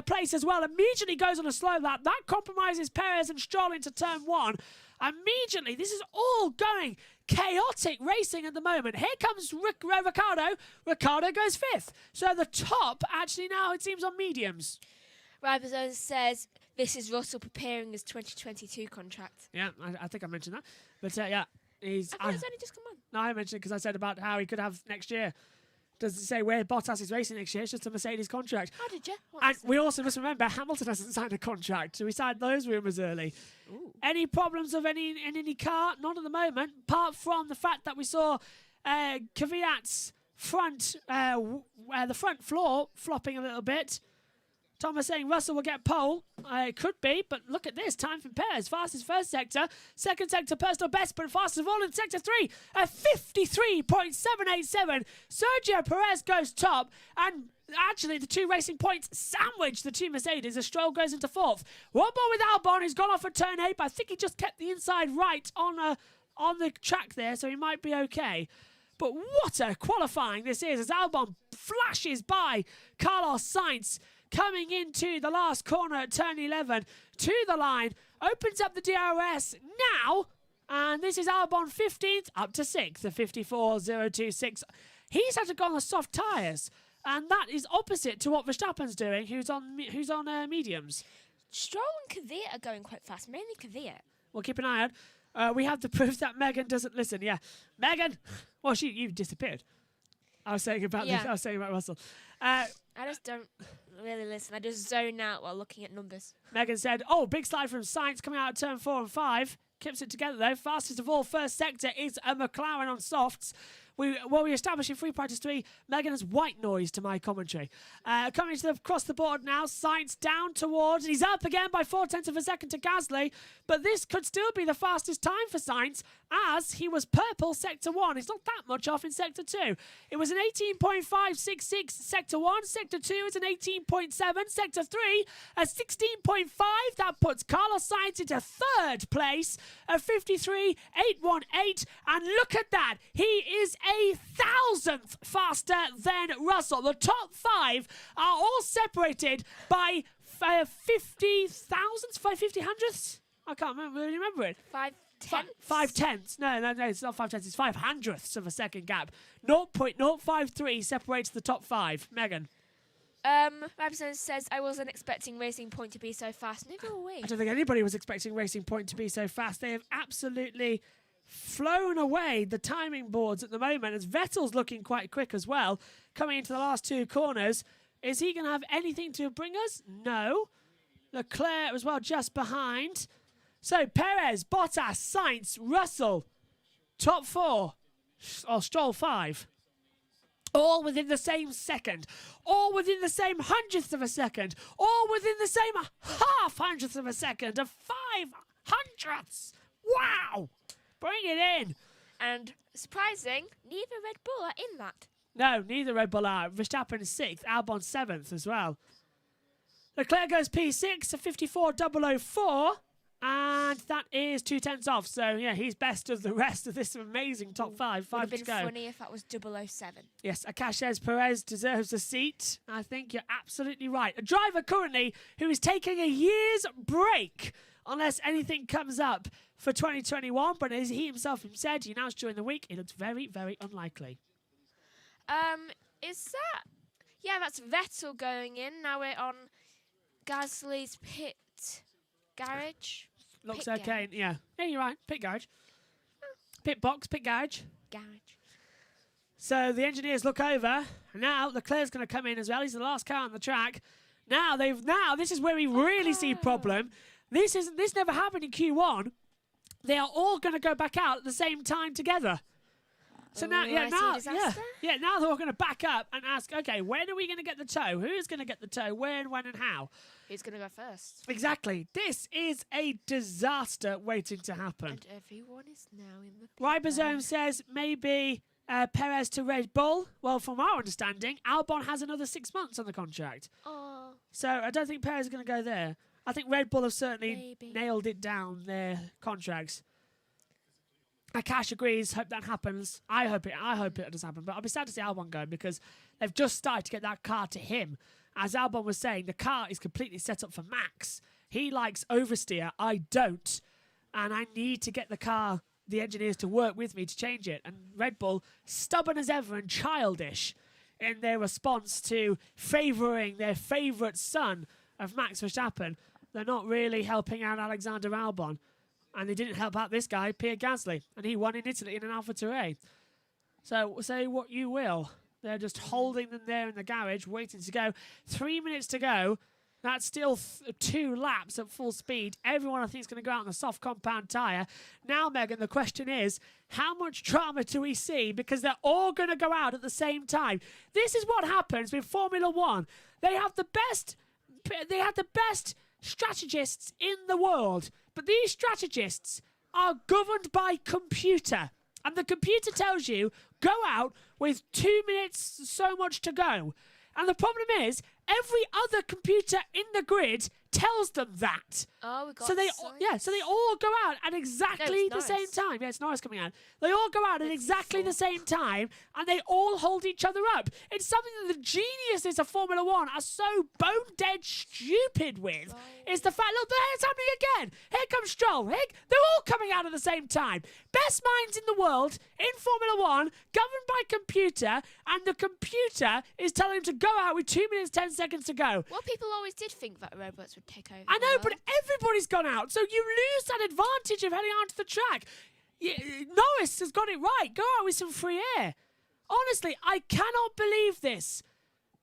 Speaker 1: Place as well. Immediately goes on a slow lap. That compromises Perez and Stroll into turn 1. Immediately, this is all going chaotic racing at the moment. Here comes Ricciardo. Ricciardo goes 5th. So the top, actually now it seems on mediums.
Speaker 2: Ribozone says this is Russell preparing his 2022 contract.
Speaker 1: Yeah, I think I mentioned that. But yeah, he's...
Speaker 2: I think it's only just come on.
Speaker 1: No, I mentioned it because I said about how he could have next year. Doesn't say where Bottas is racing next year. It's just a Mercedes contract.
Speaker 2: How did you?
Speaker 1: And we also must remember Hamilton hasn't signed a contract, so we signed those rumours early. Ooh. Any problems of any in any car? Not at the moment, apart from the fact that we saw Kvyat's front, the front floor flopping a little bit. Thomas saying Russell will get pole. It could be, but look at this. Time from Perez. Fastest first sector. Second sector personal best, but fastest of all in sector 3. A 53.787. Sergio Perez goes top. And actually, the two racing points sandwich the two Mercedes. The Stroll goes into 4th. One more with Albon, who's gone off at turn 8. But I think he just kept the inside right on the track there, so he might be okay. But what a qualifying this is as Albon flashes by Carlos Sainz, coming into the last corner at turn 11 to the line, opens up the DRS now, and this is Albon 15th up to 6th, the 54.026. He's had to go on the soft tyres, and that is opposite to what Verstappen's doing, who's on mediums.
Speaker 2: Stroll and Kvyat are going quite fast, mainly Kvyat.
Speaker 1: Well, keep an eye on. We have the proof that Megan doesn't listen. Yeah, Megan. Well, you disappeared. I was saying about this. I was saying about Russell.
Speaker 2: I just don't really listen. I just zone out while looking at numbers.
Speaker 1: Megan said, big slide from Sainz coming out of turn 4 and 5. Keeps it together though. Fastest of all first sector is a McLaren on softs. We established in free practice 3. Megan has white noise to my commentary. Coming to across the board now. Sainz down towards. He's up again by 0.4 of a second to Gasly. But this could still be the fastest time for Sainz, as he was purple sector 1. It's not that much off in sector 2. It was an 18.566 sector 1. Sector 2 is an 18.7. Sector 3 a 16.5. That puts Carlos Sainz into 3rd place at 53.818. And look at that. He is a 1,000th faster than Russell. The top 5 are all separated by 50 thousandths, 50 hundredths. I can't really remember it.
Speaker 2: 5/10.
Speaker 1: 5/10. No, it's not 5/10. It's 500ths of a second gap. 0.053 separates the top 5. Megan.
Speaker 2: Rabson says, I wasn't expecting Racing Point to be so fast. No, go away.
Speaker 1: I don't think anybody was expecting Racing Point to be so fast. They have absolutely flown away the timing boards at the moment, as Vettel's looking quite quick as well, coming into the last 2 corners. Is he going to have anything to bring us? No. Leclerc as well just behind. So Perez, Bottas, Sainz, Russell, top 4, or Stroll 5. All within the same second. All within the same 100th of a second. All within the same 0.5 of a second. Of 500ths. Wow! Bring it in.
Speaker 2: And surprising, neither Red Bull are in that.
Speaker 1: No, neither Red Bull are. Verstappen is 6th. Albon 7th as well. Leclerc goes P6 at 54.004. And that is 2/10 off. So, yeah, he's best of the rest of this amazing top five.
Speaker 2: Would have
Speaker 1: 5 to
Speaker 2: been
Speaker 1: go.
Speaker 2: funny if that was 007.
Speaker 1: Yes, Akash says Perez deserves a seat. I think you're absolutely right. A driver currently who is taking a year's break unless anything comes up for 2021. But as he himself said, he announced during the week, it looks very, very unlikely.
Speaker 2: Is that... Yeah, that's Vettel going in. Now we're on Gasly's pit garage.
Speaker 1: Looks
Speaker 2: Pit
Speaker 1: okay.
Speaker 2: garage.
Speaker 1: Yeah, you're right. Pit garage. Pit box, pit garage.
Speaker 2: Garage.
Speaker 1: So the engineers look over. Now Leclerc's going to come in as well. He's the last car on the track. Now this is where we really see problem. This never happened in Q1. They are all going to go back out at the same time together. So now they're all going to back up and ask, okay, when are we going to get the tow? Who's going to get the tow? Where, when, and how?
Speaker 2: Who's going to go first?
Speaker 1: Exactly. This is a disaster waiting to happen.
Speaker 2: And everyone is now in the pit.
Speaker 1: Ribosome says maybe Perez to Red Bull. Well, from our understanding, Albon has another 6 months on the contract.
Speaker 2: Oh.
Speaker 1: So I don't think Perez is going to go there. I think Red Bull have certainly nailed it down, their contracts. Akash agrees. Hope that happens. I hope it does happen. But I'll be sad to see Albon go because they've just started to get that car to him. As Albon was saying, the car is completely set up for Max. He likes oversteer. I don't. And I need to get the engineers to work with me to change it. And Red Bull, stubborn as ever and childish in their response to favouring their favourite son of Max Verstappen. They're not really helping out Alexander Albon. And they didn't help out this guy, Pierre Gasly. And he won in Italy in an AlphaTauri. So say what you will. They're just holding them there in the garage, waiting to go. 3 minutes to go. That's still 2 laps at full speed. Everyone, I think, is going to go out on a soft compound tyre. Now, Megan, the question is, how much drama do we see? Because they're all going to go out at the same time. This is what happens with Formula One. They have the best strategists in the world. But these strategists are governed by computer. And the computer tells you, go out with 2 minutes so much to go. And the problem is, every other computer in the grid tells them that.
Speaker 2: Oh, we got
Speaker 1: so they all go out at exactly the same time. Yeah, it's Norris coming out. They all go out at exactly the same time, and they all hold each other up. It's something that the geniuses of Formula One are so bone-dead stupid with. Is the fact, look, there it's happening again. Here comes Stroll. They're all coming out at the same time. Best minds in the world in Formula One, governed by computer, and the computer is telling them to go out with 2 minutes, 10 seconds to go.
Speaker 2: Well, people always did think that robots would take over.
Speaker 1: I know, but everybody's gone out, so you lose that advantage of heading onto the track. Norris has got it right. Go out with some free air. Honestly, I cannot believe this.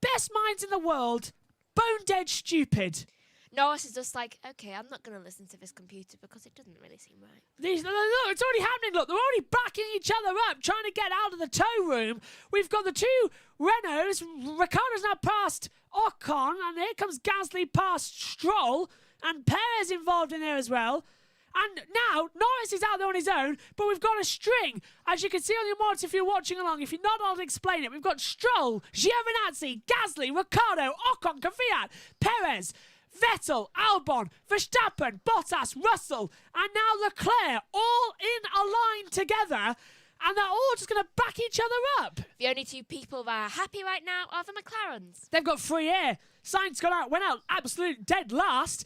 Speaker 1: Best minds in the world, bone-dead stupid.
Speaker 2: Norris is just like, okay, I'm not going to listen to this computer because it doesn't really seem right.
Speaker 1: Look, it's already happening. Look, they're already backing each other up, trying to get out of the tow room. We've got the 2 Renaults. Ricciardo's now past Ocon, and here comes Gasly past Stroll, and Perez involved in there as well. And now, Norris is out there on his own, but we've got a string. As you can see on your monitor if you're watching along. If you're not, I'll explain it. We've got Stroll, Giovinazzi, Gasly, Ricciardo, Ocon, Kvyat, Perez, Vettel, Albon, Verstappen, Bottas, Russell, and now Leclerc, all in a line together, and they're all just going to back each other up.
Speaker 2: The only 2 people that are happy right now are the McLarens.
Speaker 1: They've got free air. Sainz went out absolute dead last.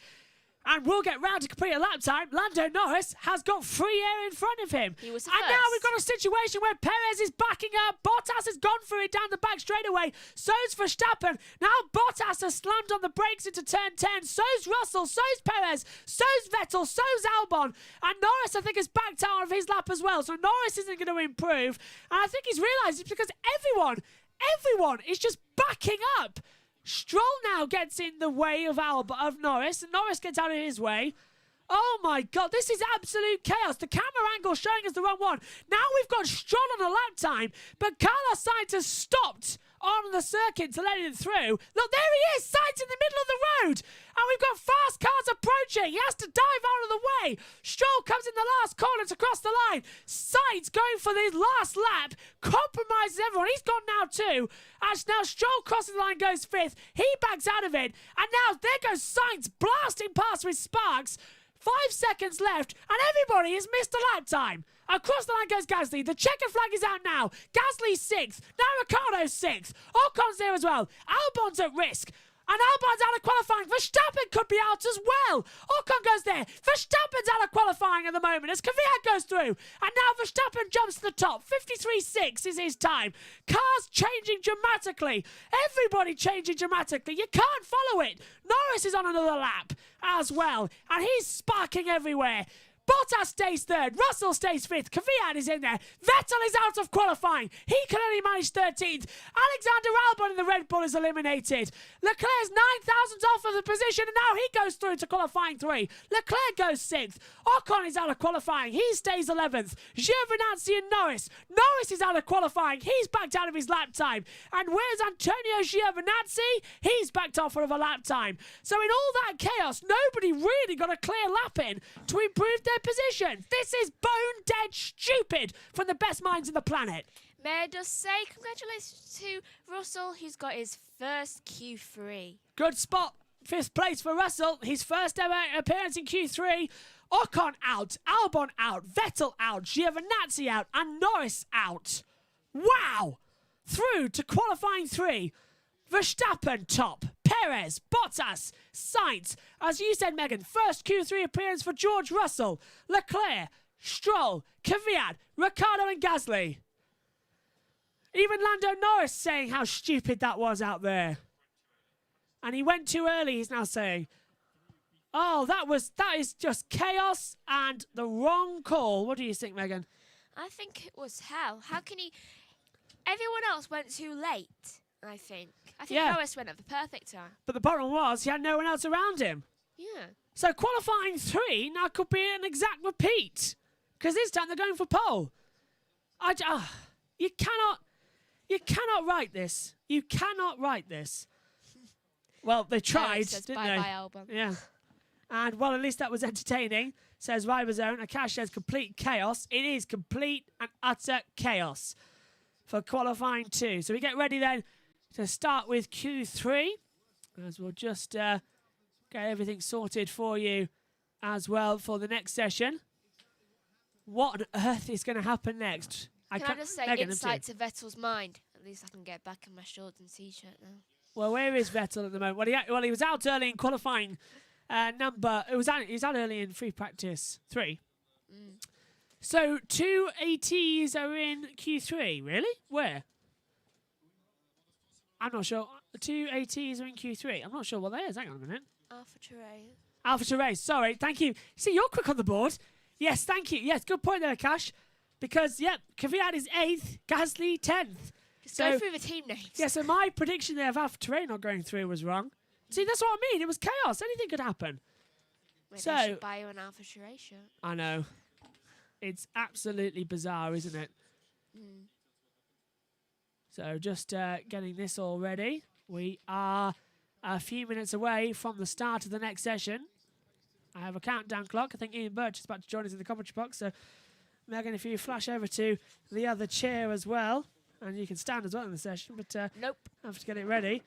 Speaker 1: And we'll get round to complete a lap time. Lando Norris has got free air in front of him.
Speaker 2: He was
Speaker 1: and
Speaker 2: first.
Speaker 1: Now we've got a situation where Perez is backing up. Bottas has gone for it down the back straightaway. So's Verstappen. Now Bottas has slammed on the brakes into turn 10. So's Russell. So's Perez. So's Vettel. So's Albon. And Norris, I think, has backed out of his lap as well. So Norris isn't going to improve. And I think he's realised it's because everyone is just backing up. Stroll now gets in the way of Norris, and Norris gets out of his way. Oh my God, this is absolute chaos. The camera angle showing us the wrong one. Now we've got Stroll on a lap time, but Carlos Sainz has stopped on the circuit to let it through. Look, there he is, Sainz in the middle of the road. And we've got fast cars approaching. He has to dive out of the way. Stroll comes in the last corner to cross the line. Sainz going for his last lap, compromises everyone. He's gone now too. As now Stroll crossing the line, goes fifth. He backs out of it. And now there goes Sainz blasting past with sparks. 5 seconds left, and everybody has missed a lap time. Across the line goes Gasly. The checker flag is out now. Gasly's 6th. Now Ricciardo's 6th. Ocon's there as well. Albon's at risk. And Albon's out of qualifying. Verstappen could be out as well. Ocon goes there. Verstappen's out of qualifying at the moment as Kvyat goes through. And now Verstappen jumps to the top. 53.6 is his time. Cars changing dramatically. Everybody changing dramatically. You can't follow it. Norris is on another lap as well. And he's sparking everywhere. Bottas stays 3rd. Russell stays 5th. Kvyat is in there. Vettel is out of qualifying. He can only manage 13th. Alexander Albon in the Red Bull is eliminated. Leclerc's 9 thousandths off of the position, and now he goes through to qualifying 3. Leclerc goes 6th. Ocon is out of qualifying. He stays 11th. Giovinazzi and Norris. Norris is out of qualifying. He's backed out of his lap time. And where's Antonio Giovinazzi? He's backed off of a lap time. So in all that chaos, nobody really got a clear lap in to improve their position. This is bone dead stupid from the best minds on the planet.
Speaker 2: May I just say congratulations to Russell, who's got his first Q3.
Speaker 1: Good spot. 5th place for Russell. His first ever appearance in Q3. Ocon out. Albon out. Vettel out. Giovinazzi out. And Norris out. Wow. Through to qualifying 3. Verstappen top. Perez, Bottas, Sainz. As you said, Megan, first Q3 appearance for George Russell. Leclerc, Stroll, Kvyat, Ricciardo and Gasly. Even Lando Norris saying how stupid that was out there. And he went too early, he's now saying. Oh, that is just chaos and the wrong call. What do you think, Megan?
Speaker 2: I think it was hell. How can he... Everyone else went too late, I think. Norris went at the perfect time.
Speaker 1: But the problem was he had no one else around him.
Speaker 2: Yeah.
Speaker 1: So qualifying 3 now could be an exact repeat. Because this time they're going for pole. You cannot write this. You cannot write this. Well, they tried, didn't
Speaker 2: bye
Speaker 1: they?
Speaker 2: Bye, Albon.
Speaker 1: Yeah. And, well, at least that was entertaining, says Ribozone. Akash says complete chaos. It is complete and utter chaos for qualifying 2. So we get ready then to start with Q3, as we'll just get everything sorted for you as well for the next session. What on earth is going to happen next?
Speaker 2: Can I just say,
Speaker 1: Megan,
Speaker 2: insight to Vettel's mind. At least I can get back in my shorts and t-shirt now.
Speaker 1: Well, where is Vettel at the moment? Well, he was out early in qualifying he was out early in free practice 3.
Speaker 2: Mm.
Speaker 1: So 2 ATs are in Q3, really? Where? I'm not sure. 2 ATs are in Q3. I'm not sure what that is. Hang on a minute. Alpha Therese, sorry. Thank you. See, you're quick on the board. Yes, thank you. Yes, good point there, Cash. Because, yep, Kvyat is 8th, Gasly 10th.
Speaker 2: Just go through the team names.
Speaker 1: Yeah, so my prediction there of Alpha Therese not going through was wrong. See, that's what I mean. It was chaos. Anything could happen.
Speaker 2: Maybe I should buy you an Alpha Therese shirt.
Speaker 1: I know. It's absolutely bizarre, isn't it?
Speaker 2: Mm.
Speaker 1: So just getting this all ready. We are a few minutes away from the start of the next session. I have a countdown clock. I think Ian Birch is about to join us in the commentary box. So, Megan, if you flash over to the other chair as well, and you can stand as well in the session, but
Speaker 2: nope,
Speaker 1: I have to get it ready.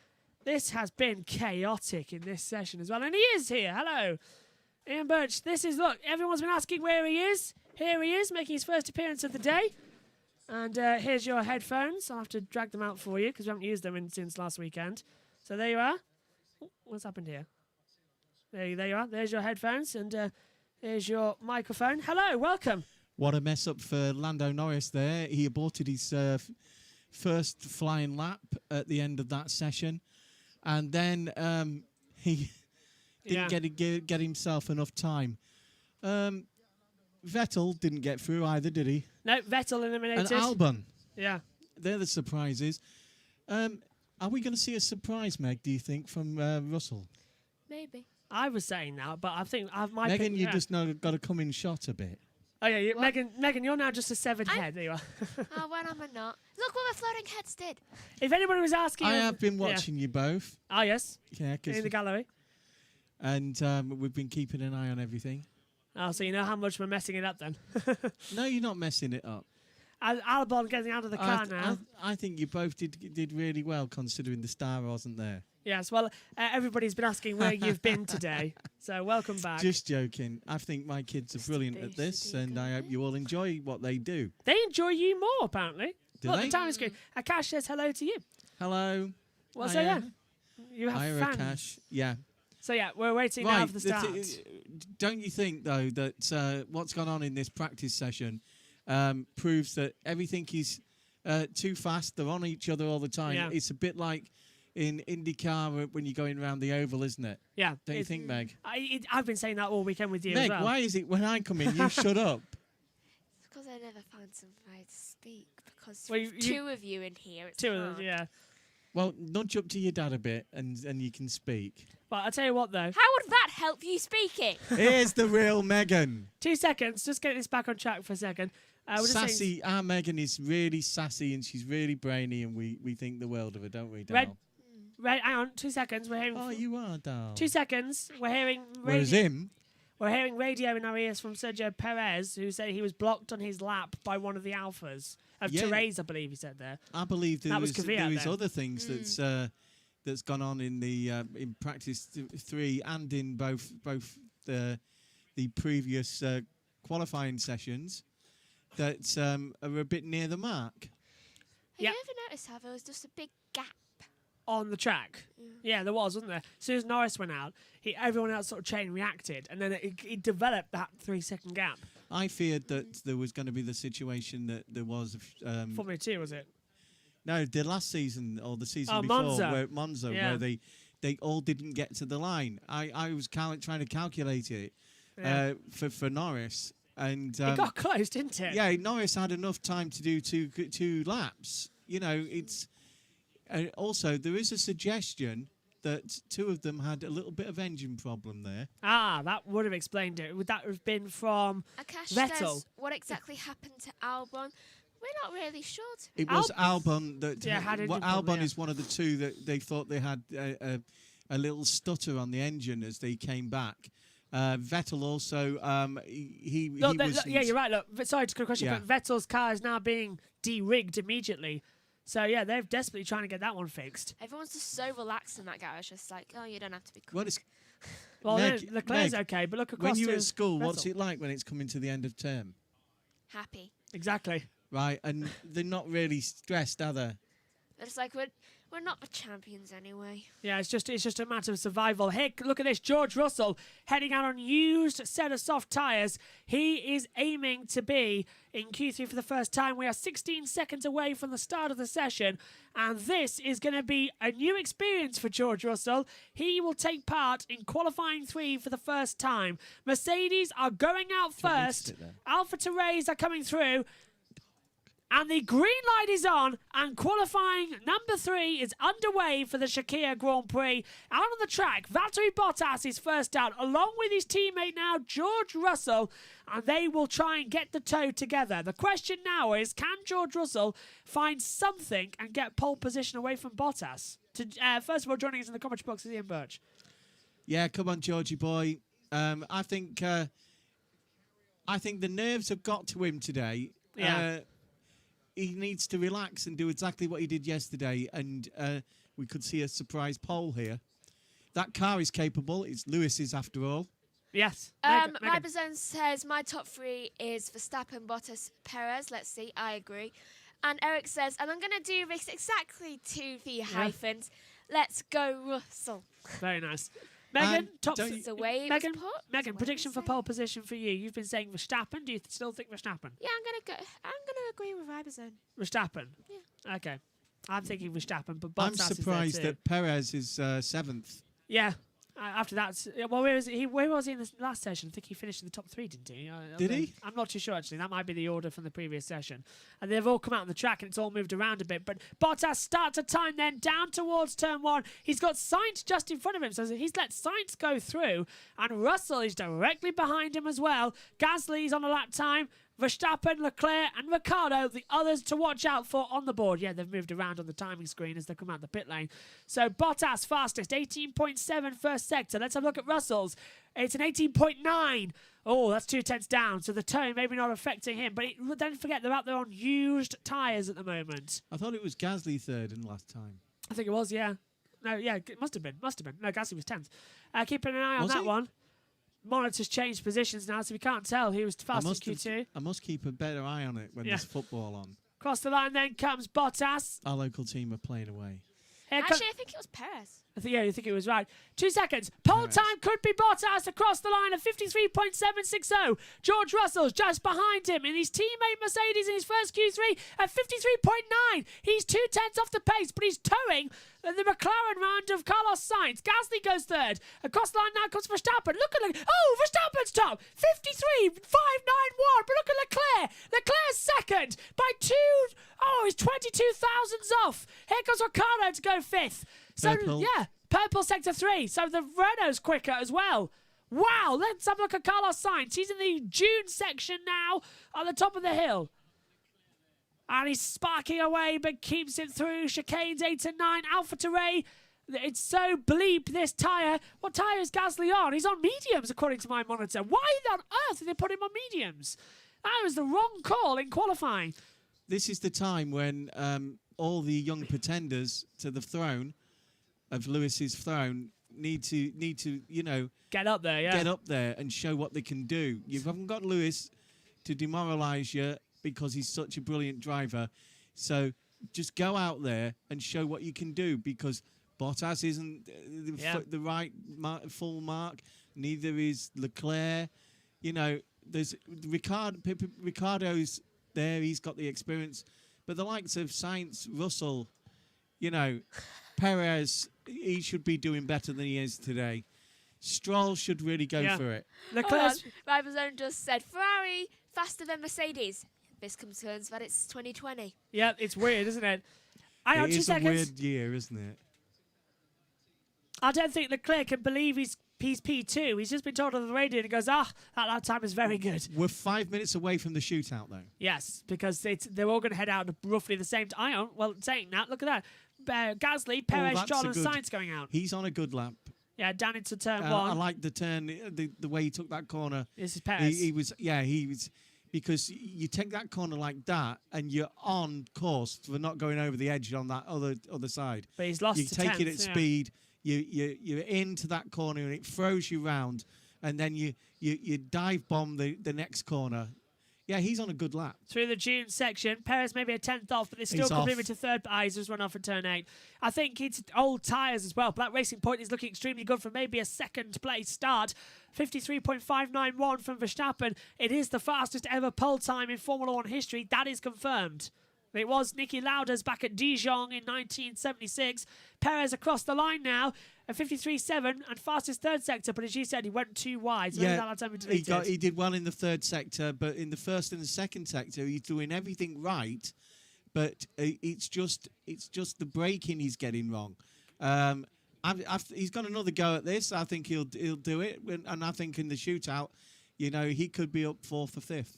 Speaker 1: This has been chaotic in this session as well, and he is here. Hello, Ian Birch. Look, everyone's been asking where he is. Here he is, making his first appearance of the day. And here's your headphones. I'll have to drag them out for you because we haven't used them since last weekend. So there you are. What's happened here? There you are. There's your headphones, and here's your microphone. Hello, welcome.
Speaker 3: What a mess up for Lando Norris there. He aborted his first flying lap at the end of that session. And then he didn't get himself enough time. Vettel didn't get through either, did he?
Speaker 1: No, Vettel eliminated.
Speaker 3: And Albon.
Speaker 1: Yeah.
Speaker 3: They're the surprises. Are we going to see a surprise, Meg, do you think, from Russell?
Speaker 2: Maybe.
Speaker 1: I was saying that, but I think my
Speaker 3: Megan,
Speaker 1: pick,
Speaker 3: you just got to come in shot a bit.
Speaker 1: Oh, yeah,
Speaker 2: What?
Speaker 1: Megan, you're now just a severed head. There you are.
Speaker 2: Oh, when am I not? Look what the floating heads did.
Speaker 1: If anybody was asking...
Speaker 3: I have been watching you both.
Speaker 1: Oh, yes.
Speaker 3: Yeah,
Speaker 1: In the gallery.
Speaker 3: And we've been keeping an eye on everything.
Speaker 1: Oh, so you know how much we're messing it up then?
Speaker 3: No, you're not messing it up.
Speaker 1: Albon getting out of the car now.
Speaker 3: I think you both did really well, considering the star wasn't there.
Speaker 1: Yes, well, everybody's been asking where you've been today, so welcome back.
Speaker 3: Just joking. I think my kids are brilliant at this, and I hope you all enjoy what they do.
Speaker 1: They enjoy you more, apparently.
Speaker 3: Do
Speaker 1: Look,
Speaker 3: they?
Speaker 1: the time is good. Akash says hello to you.
Speaker 3: Hello.
Speaker 1: Well, so yeah, you have
Speaker 3: Hiya,
Speaker 1: fans.
Speaker 3: Akash. Yeah.
Speaker 1: So yeah, we're waiting now for the start.
Speaker 3: Don't you think, though, that what's gone on in this practice session proves that everything is too fast? They're on each other all the time.
Speaker 1: Yeah.
Speaker 3: It's a bit like in IndyCar when you're going around the oval, isn't it?
Speaker 1: Yeah.
Speaker 3: Don't you think, Meg?
Speaker 1: I've been saying that all weekend with you
Speaker 3: Meg,
Speaker 1: as well.
Speaker 3: why is it when I come in, you shut up?
Speaker 2: It's because I never find somebody to speak. Because
Speaker 1: Well,
Speaker 2: two of you in here, it's
Speaker 1: Two of
Speaker 2: hard.
Speaker 1: them, yeah.
Speaker 3: Well, nudge up to your dad a bit and you can speak.
Speaker 1: But I'll tell you what, though.
Speaker 2: How would that help you speaking?
Speaker 3: Here's the real Megan.
Speaker 1: 2 seconds. Just get this back on track for a second. We're just saying-
Speaker 3: Sassy. Our Megan is really sassy and she's really brainy and we think the world of her, don't we, Dal?
Speaker 1: Right, hang on. 2 seconds. We're hearing.
Speaker 3: Oh, you are, Dal.
Speaker 1: 2 seconds. We're hearing.
Speaker 3: Whereas him...
Speaker 1: We're hearing radio in our ears from Sergio Perez, who said he was blocked on his lap by one of the alphas. Of
Speaker 3: Yeah.
Speaker 1: Therese, I believe he said there.
Speaker 3: I believe there
Speaker 1: That was
Speaker 3: was
Speaker 1: Kvyat then.
Speaker 3: other things that's gone on in the in practice 3 and in both the previous qualifying sessions that are a bit near the mark.
Speaker 2: Have
Speaker 1: Yeah.
Speaker 2: you ever noticed how there was just a big gap?
Speaker 1: On the track. Yeah, there wasn't there? As soon as Norris went out, everyone else sort of chain reacted, and then it developed that 3 second gap.
Speaker 3: I feared that there was going to be the situation that there was.
Speaker 1: Formula 2, was it?
Speaker 3: No, the last season or the season
Speaker 1: Oh,
Speaker 3: before,
Speaker 1: Monza.
Speaker 3: where
Speaker 1: Yeah.
Speaker 3: they all didn't get to the line. I was trying to calculate it for Norris, and
Speaker 1: It got close, didn't it?
Speaker 3: yeah, Norris had enough time to do two laps. You know, it's also there is a suggestion that 2 of them had a little bit of engine problem there.
Speaker 1: Ah, that would have explained it. Would that have been from
Speaker 2: Akash
Speaker 1: Vettel?
Speaker 2: says, what exactly happened to Albon? We're not really sure.
Speaker 3: It was Albon that
Speaker 1: had engine
Speaker 3: Albon
Speaker 1: problem, yeah.
Speaker 3: is one of the 2 that they thought they had a little stutter on the engine as they came back. Vettel also he was
Speaker 1: yeah, you're right. Look, sorry to cut question,
Speaker 3: Yeah.
Speaker 1: but Vettel's car is now being de-rigged immediately. So yeah, they're desperately trying to get that one fixed.
Speaker 2: Everyone's just so relaxed in that garage. Just like, oh, you don't have to be cool.
Speaker 3: Well, it's
Speaker 1: Well,
Speaker 3: Meg,
Speaker 1: Leclerc's
Speaker 3: Meg,
Speaker 1: okay, but look across
Speaker 3: when you're
Speaker 1: to
Speaker 3: at school,
Speaker 1: Vettel.
Speaker 3: what's it like when it's coming to the end of term?
Speaker 2: Happy.
Speaker 1: Exactly.
Speaker 3: Right, and they're not really stressed, are they?
Speaker 2: But it's like, we're not the champions anyway.
Speaker 1: Yeah, it's just a matter of survival. Hey, look at this. George Russell heading out on used set of soft tyres. He is aiming to be in Q3 for the first time. We are 16 seconds away from the start of the session, and this is going to be a new experience for George Russell. He will take part in qualifying 3 for the first time. Mercedes are going out first. Alpha Therese are coming through. And the green light is on, and qualifying number 3 is underway for the Sakhir Grand Prix. Out on the track, Valtteri Bottas is first out, along with his teammate now, George Russell, and they will try and get the tow together. The question now is, can George Russell find something and get pole position away from Bottas? First of all, joining us in the commentary box is Ian Birch.
Speaker 3: Yeah, come on, Georgie boy. I think the nerves have got to him today.
Speaker 1: Yeah.
Speaker 3: He needs to relax and do exactly what he did yesterday, and we could see a surprise pole here. That car is capable. It's Lewis's after all.
Speaker 1: Yes. Megan.
Speaker 2: Ribazone says, my top 3 is Verstappen, Bottas, Perez. Let's see, I agree. And Eric says, and I'm going to do this exactly to the hyphens. Let's go, Russell.
Speaker 1: Very nice. Megan, top
Speaker 3: don't you-
Speaker 2: It's the way it
Speaker 1: Megan,
Speaker 2: was put.
Speaker 1: Megan,
Speaker 2: It's
Speaker 1: prediction
Speaker 2: what
Speaker 1: for
Speaker 2: it
Speaker 1: pole position for you. You've been saying Verstappen. Do you still think Verstappen?
Speaker 2: Yeah, I'm gonna agree with Ribazone.
Speaker 1: Verstappen?
Speaker 2: Yeah.
Speaker 1: Okay. I'm thinking Verstappen, but Bottas
Speaker 3: I'm surprised
Speaker 1: is there too.
Speaker 3: that Perez is 7th.
Speaker 1: Yeah. After that, well, where was he in the last session? I think he finished in the top 3, didn't he?
Speaker 3: Did he?
Speaker 1: I'm not too sure, actually. That might be the order from the previous session. And they've all come out on the track, and it's all moved around a bit. But Bottas starts a time then down towards turn 1. He's got Sainz just in front of him, so he's let Sainz go through. And Russell is directly behind him as well. Gasly's on a lap time. Verstappen, Leclerc and Ricciardo, the others to watch out for on the board. Yeah, they've moved around on the timing screen as they come out the pit lane. So Bottas fastest, 18.7 first sector. Let's have a look at Russell's. It's an 18.9. Oh, that's 2/10 down. So the tone maybe not affecting him. But don't forget, they're out there on used tyres at the moment.
Speaker 3: I thought it was Gasly third in last time.
Speaker 1: I think it was, yeah. No, yeah, it must have been. No, Gasly was 10th. Keeping an eye on that one. Monitor's changed positions now, so we can't tell who was fastest in Q2.
Speaker 3: I must keep a better eye on it when there's football on.
Speaker 1: Across the line then comes Bottas.
Speaker 3: Our local team are playing away.
Speaker 2: Actually, I think it was Perez.
Speaker 1: You think it was right. 2 seconds. Pole time could be Bottas across the line at 53.760. George Russell's just behind him in his teammate Mercedes in his first Q3 at 53.9. He's 2/10 off the pace, but he's towing the McLaren round of Carlos Sainz. Gasly goes third. Across the line now comes Verstappen. Look at Verstappen's top. 53.591. But look at Leclerc. Leclerc's second by 2. Oh, he's 22 thousandths off. Here comes Ricciardo to go 5th. So, purple sector 3. So the Renault's quicker as well. Wow, let's have a look at Carlos Sainz. He's in the June section now on the top of the hill. And he's sparking away, but keeps it through. Chicanes 8 and 9. AlphaTauri. It's so bleep, this tyre. What tyre is Gasly on? He's on mediums, according to my monitor. Why on earth did they put him on mediums? That was the wrong call in qualifying.
Speaker 3: This is the time when all the young pretenders to the throne of Lewis's throne need to
Speaker 1: get up there,
Speaker 3: get up there and show what they can do. You haven't got Lewis to demoralise you because he's such a brilliant driver. So just go out there and show what you can do, because Bottas isn't the right full mark. Neither is Leclerc. There's Ricciardo's there. He's got the experience. But the likes of Sainz, Russell, Perez, he should be doing better than he is today. Stroll should really go for it.
Speaker 2: Leclerc's Ribosome just said Ferrari faster than Mercedes. This concerns that it's 2020.
Speaker 1: Yeah, it's weird, isn't it?
Speaker 3: It is a weird year, isn't it?
Speaker 1: I don't think Leclerc can believe he's P2. He's just been told on the radio, and he goes, that time is very good.
Speaker 3: We're 5 minutes away from the shootout, though.
Speaker 1: Yes, because they're all going to head out at roughly the same time. Well, saying that, look at that. Gasly, Perez, Stroll, and Sainz going out.
Speaker 3: He's on a good lap.
Speaker 1: Yeah, down into turn 1.
Speaker 3: I like the turn, the way he took that corner.
Speaker 1: This is Perez.
Speaker 3: He was, because you take that corner like that and you're on course for not going over the edge on that other side.
Speaker 1: But he's lost.
Speaker 3: You take it at speed. You're into that corner and it throws you round, and then you dive bomb the next corner. Yeah, he's on a good lap. Through
Speaker 1: the June section, Perez maybe a 10th off, but they still could move into third. He's just run off at turn 8. I think it's old tyres as well. Black Racing Point is looking extremely good for maybe a second place start. 53.591 from Verstappen. It is the fastest ever pole time in Formula 1 history. That is confirmed. It was Niki Lauda's back at Dijon in 1976. Perez across the line now at 53.7 and fastest third sector. But as you said, he went too wide. So
Speaker 3: he did well in the third sector, but in the first and the second sector, he's doing everything right. But it's just the braking he's getting wrong. He's got another go at this. I think he'll do it, and I think in the shootout, he could be up 4th or 5th.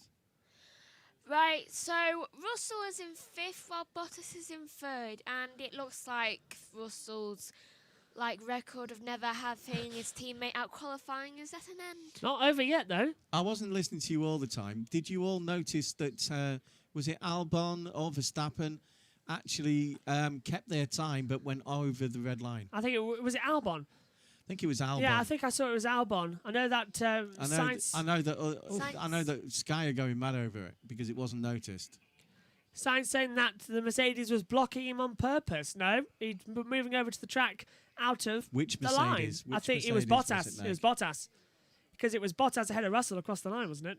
Speaker 2: Right, so Russell is in 5th while Bottas is in 3rd, and it looks like Russell's record of never having his teammate out qualifying is at an end.
Speaker 1: Not over yet, though.
Speaker 3: I wasn't listening to you all the time. Did you all notice that, was it Albon or Verstappen actually kept their time but went over the red line?
Speaker 1: I think was it Albon?
Speaker 3: I think it was Albon.
Speaker 1: Yeah, I think I saw it was Albon. I know that
Speaker 3: I know that Sky are going mad over it because it wasn't noticed.
Speaker 1: Sainz saying that the Mercedes was blocking him on purpose. No, he's moving over to the track out of
Speaker 3: Which
Speaker 1: the
Speaker 3: Mercedes?
Speaker 1: line. I think it was Bottas. It was Bottas because it was Bottas ahead of Russell across the line, wasn't it?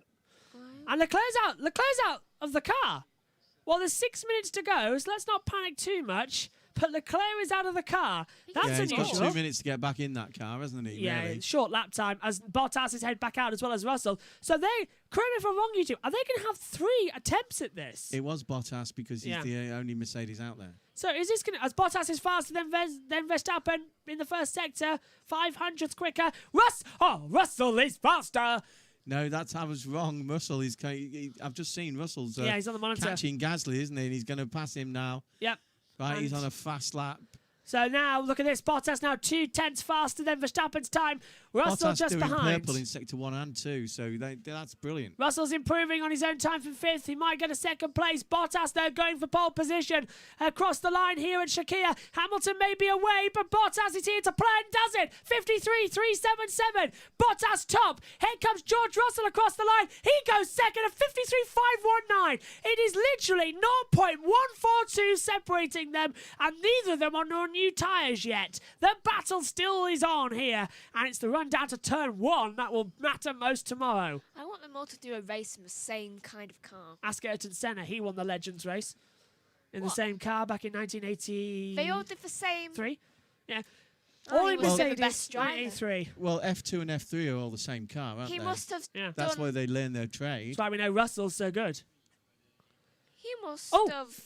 Speaker 1: And Leclerc's out. Leclerc's out of the car. Well, there's 6 minutes to go, so let's not panic too much. but Leclerc is out of the car. That's
Speaker 3: he's got
Speaker 1: unusual.
Speaker 3: 2 minutes to get back in that car, hasn't he?
Speaker 1: Yeah,
Speaker 3: really?
Speaker 1: short lap time as Bottas is head back out as well as Russell. So correct me if I'm wrong, you two, are they going to have 3 attempts at this?
Speaker 3: It was Bottas because he's the only Mercedes out there.
Speaker 1: So is this going to, as Bottas is faster than Verstappen in the first sector, 500th quicker. Russell is faster.
Speaker 3: No, I was wrong. Russell is. I've just seen Russell's.
Speaker 1: He's on the monitor.
Speaker 3: Catching Gasly, isn't he? And he's going to pass him now.
Speaker 1: Yep.
Speaker 3: Right,
Speaker 1: And
Speaker 3: he's on a fast lap.
Speaker 1: so now, look at this. Bottas now 2/10 faster than Verstappen's time. Russell
Speaker 3: Bottas
Speaker 1: just
Speaker 3: doing
Speaker 1: behind.
Speaker 3: purple in sector 1 and 2, so that's brilliant.
Speaker 1: Russell's improving on his own time from 5th. He might get a 2nd place. Bottas, though, going for pole position across the line here at Shakir. Hamilton may be away, but Bottas is here to play and does it. 53.377. Bottas top. Here comes George Russell across the line. He goes second at 53.519. It is literally 0.142 separating them, and neither of them are on new tyres yet. The battle still is on here, and it's the run down to turn 1 that will matter most tomorrow.
Speaker 2: I want them all to do a race in the same kind of car.
Speaker 1: Ask Ayrton Senna. He won the Legends race in the same car back in 1983.
Speaker 2: They all did the same.
Speaker 1: Yeah.
Speaker 2: Oh,
Speaker 1: all
Speaker 2: he
Speaker 1: in
Speaker 2: must be the
Speaker 1: Mercedes,
Speaker 2: best driver.
Speaker 1: 1983.
Speaker 3: Well, F2 and F3 are all the same car, aren't
Speaker 2: He
Speaker 3: they?
Speaker 2: must have
Speaker 1: Yeah.
Speaker 3: That's
Speaker 2: done.
Speaker 3: why they learn their trade.
Speaker 1: That's why we know Russell's so good.
Speaker 2: He must
Speaker 1: Oh.
Speaker 2: have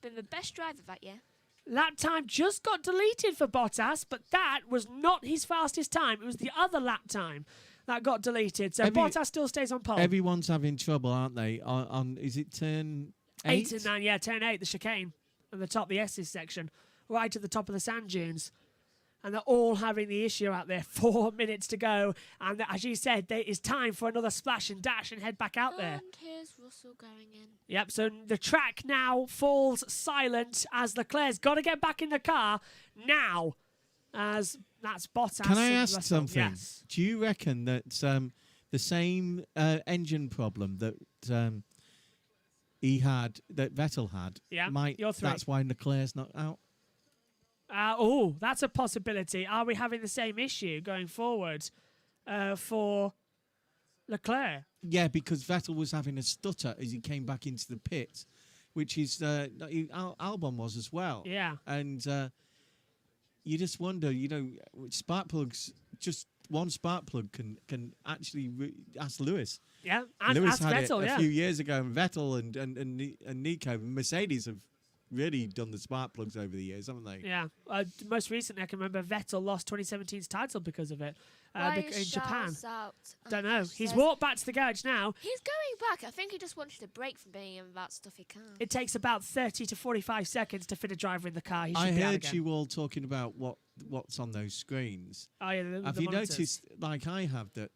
Speaker 2: been the best driver that year.
Speaker 1: Lap time just got deleted for Bottas, but that was not his fastest time. It was the other lap time that got deleted. So Bottas still stays on pole.
Speaker 3: Everyone's having trouble, aren't they? On is it turn 8?
Speaker 1: 8 and 9, yeah, turn 8, the chicane. And the top, the S's section, right at the top of the sand dunes. And they're all having the issue out there. 4 minutes to go. And as you said, it is time for another splash and dash and head back out there.
Speaker 2: And here's Russell going in.
Speaker 1: Yep, so the track now falls silent as Leclerc's got to get back in the car now. As that's Bottas.
Speaker 3: Can I
Speaker 1: and
Speaker 3: ask
Speaker 1: Russell.
Speaker 3: something?
Speaker 1: Yes.
Speaker 3: Do you reckon that the same engine problem that that Vettel had,
Speaker 1: Yeah,
Speaker 3: might
Speaker 1: you're three.
Speaker 3: that's why Leclerc's not out?
Speaker 1: That's a possibility. Are we having the same issue going forward for Leclerc?
Speaker 3: Yeah, because Vettel was having a stutter as he came back into the pit, which is Albon was as well.
Speaker 1: Yeah.
Speaker 3: And you just wonder, spark plugs, just one spark plug can actually ask Lewis.
Speaker 1: Yeah, and
Speaker 3: Lewis
Speaker 1: ask
Speaker 3: had
Speaker 1: Vettel,
Speaker 3: it a few years ago, and Vettel and Nico, Mercedes have really done the spark plugs over the years, haven't they?
Speaker 1: Yeah. Most recently, I can remember Vettel lost 2017's title because of it
Speaker 2: Why
Speaker 1: in
Speaker 2: is
Speaker 1: Japan.
Speaker 2: Charles out?
Speaker 1: Don't know. He's
Speaker 2: Says-
Speaker 1: walked back to the garage now.
Speaker 2: He's going back. I think he just wanted a break from being in that stuffy car.
Speaker 1: It takes about 30 to 45 seconds to fit a driver in the car. He should
Speaker 3: I
Speaker 1: be out
Speaker 3: heard
Speaker 1: again.
Speaker 3: you all talking about what's on those screens.
Speaker 1: Oh, yeah,
Speaker 3: Have
Speaker 1: the
Speaker 3: you
Speaker 1: monitors.
Speaker 3: noticed, like I have, that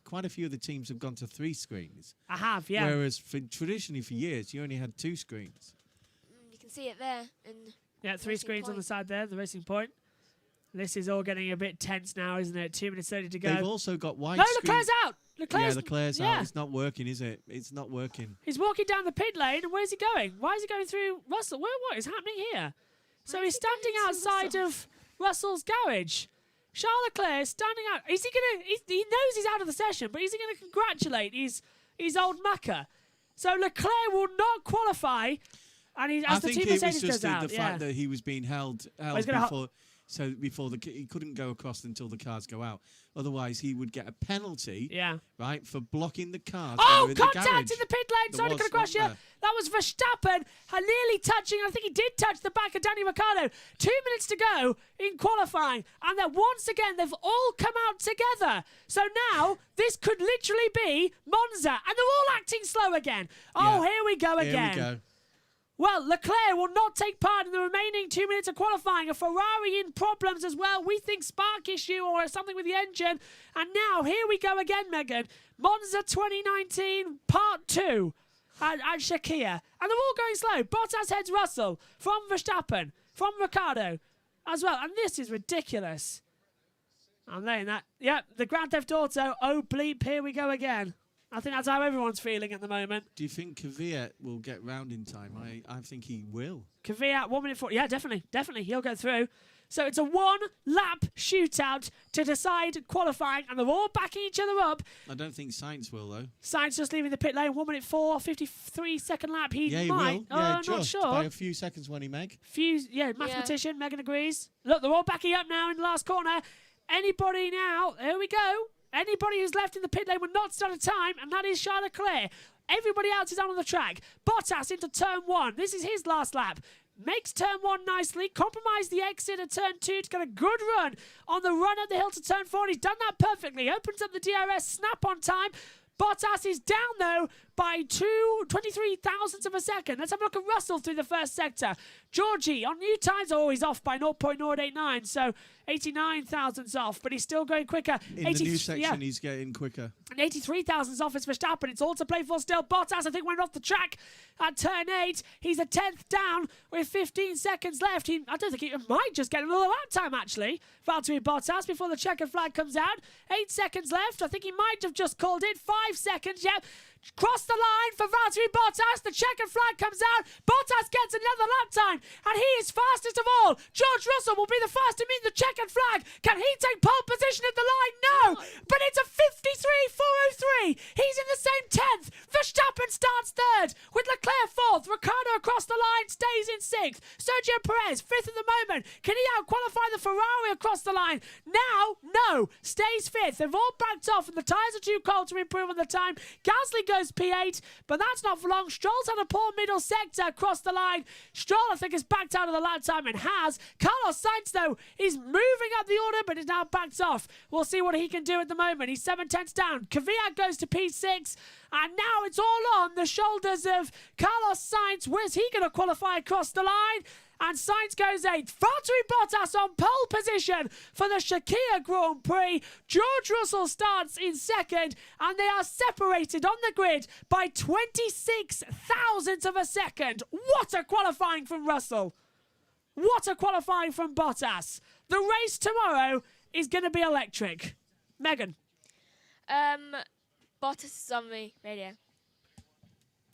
Speaker 3: quite a few of the teams have gone to 3 screens?
Speaker 1: I have, yeah.
Speaker 3: Whereas traditionally for years, you only had 2 screens.
Speaker 2: You can see it there. And
Speaker 1: Yeah, 3
Speaker 2: Racing
Speaker 1: screens on
Speaker 2: Point.
Speaker 1: the side there, the racing point. This is all getting a bit tense now, isn't it? 2 minutes 30 to go.
Speaker 3: They've also got wide
Speaker 1: No,
Speaker 3: screens.
Speaker 1: Leclerc's out!
Speaker 3: Leclerc's
Speaker 1: yeah.
Speaker 3: out. It's not working, is it? It's not working.
Speaker 1: He's walking down the pit lane, and where's he going? Why is he going through Russell? What is happening here? So
Speaker 2: Why
Speaker 1: he's
Speaker 2: is he going
Speaker 1: standing
Speaker 2: through
Speaker 1: outside
Speaker 2: Russell?
Speaker 1: of Russell's garage. Charles Leclerc is standing out. Is he gonna? He knows he's out of the session, but is he going to congratulate his old macker? So Leclerc will not qualify, and
Speaker 3: I
Speaker 1: as the
Speaker 3: think
Speaker 1: team
Speaker 3: it was
Speaker 1: Mercedes
Speaker 3: just
Speaker 1: goes out.
Speaker 3: the fact that he was being held
Speaker 1: he's gonna
Speaker 3: before. So before he couldn't go across until the cars go out. Otherwise, he would get a penalty,
Speaker 1: Yeah.
Speaker 3: right, for blocking the cars.
Speaker 1: Oh,
Speaker 3: that were in the
Speaker 1: contact
Speaker 3: garage.
Speaker 1: in the pit lane.
Speaker 3: There
Speaker 1: Sorry to
Speaker 3: was,
Speaker 1: crash you.
Speaker 3: wasn't
Speaker 1: That was Verstappen nearly touching. I think he did touch the back of Danny Ricciardo. 2 minutes to go in qualifying. And then once again, they've all come out together. So now this could literally be Monza. And they're all acting slow again. Oh,
Speaker 3: Yeah.
Speaker 1: here we go again.
Speaker 3: Here we go.
Speaker 1: Well, Leclerc will not take part in the remaining 2 minutes of qualifying. A Ferrari in problems as well. We think spark issue or something with the engine. And now, here we go again, Megan. Monza 2019 Part 2 at Shakir. And they're all going slow. Bottas heads Russell from Verstappen, from Ricciardo as well. And this is ridiculous. I'm laying that. Yep, the Grand Theft Auto. Oh, bleep, here we go again. I think that's how everyone's feeling at the moment.
Speaker 3: Do you think Kvyat will get round in time? I think he will.
Speaker 1: Kvyat, 1 minute 40. Yeah, definitely. He'll go through. So it's a one-lap shootout to decide qualifying, and they're all backing each other up.
Speaker 3: I don't think Sainz will, though.
Speaker 1: Sainz just leaving the pit lane, 1 minute 4, 53-second lap. He
Speaker 3: Yeah, he
Speaker 1: might.
Speaker 3: will. Yeah,
Speaker 1: I'm not
Speaker 3: just
Speaker 1: sure.
Speaker 3: by a few seconds, won't he, Meg?
Speaker 1: Mathematician, Megan agrees. Look, they're all backing up now in the last corner. Anybody now, there we go. Anybody who's left in the pit lane will not start a time, and that is Charles Leclerc. Everybody else is out on the track. Bottas into turn 1. This is his last lap. Makes turn 1 nicely, compromised the exit at turn 2. It's got a good run on the run up the hill to turn 4. And he's done that perfectly. Opens up the DRS, snap on time. Bottas is down, though, by 23 thousandths of a second. Let's have a look at Russell through the first sector. Georgie, on new times, he's off by 0.089, so 89 thousandths off, but he's still going quicker.
Speaker 3: In the new section, he's getting quicker.
Speaker 1: And 83 thousandths off is Verstappen. It's all to play for still. Bottas, I think, went off the track at turn 8. He's a 10th down with 15 seconds left. I don't think he might just get another lap time, actually. Valtteri Bottas, before the checkered flag comes out. 8 seconds left. I think he might have just called it. 5 seconds, yeah. Cross the line for Valtteri Bottas. The checkered flag comes out. Bottas gets another lap time, and he is fastest of all. George Russell will be the first to meet the checkered flag. Can he take pole position at the line? No. But it's a 53.403. He's in the same 10th. Verstappen starts 3rd, with Leclerc 4th. Ricciardo across the line stays in 6th. Sergio Perez 5th at the moment. Can he out-qualify the Ferrari across the line? Now, no. Stays 5th. They've all backed off, and the tyres are too cold to improve on the time. Gasly goes P8, but that's not for long. Stroll's had a poor middle sector across the line. Stroll, I think, has backed out of the lap time and has. Carlos Sainz, though, is moving up the order, but is now backed off. We'll see what he can do at the moment. He's 7 tenths down. Kvyat goes to P6, and now it's all on the shoulders of Carlos Sainz. Where's he going to qualify across the line? And Sainz goes 8th. Valtteri Bottas on pole position for the Sakhir Grand Prix. George Russell starts in 2nd, and they are separated on the grid by 26 thousandths of a second. What a qualifying from Russell. What a qualifying from Bottas. The race tomorrow is going to be electric. Megan.
Speaker 2: Bottas is on the radio.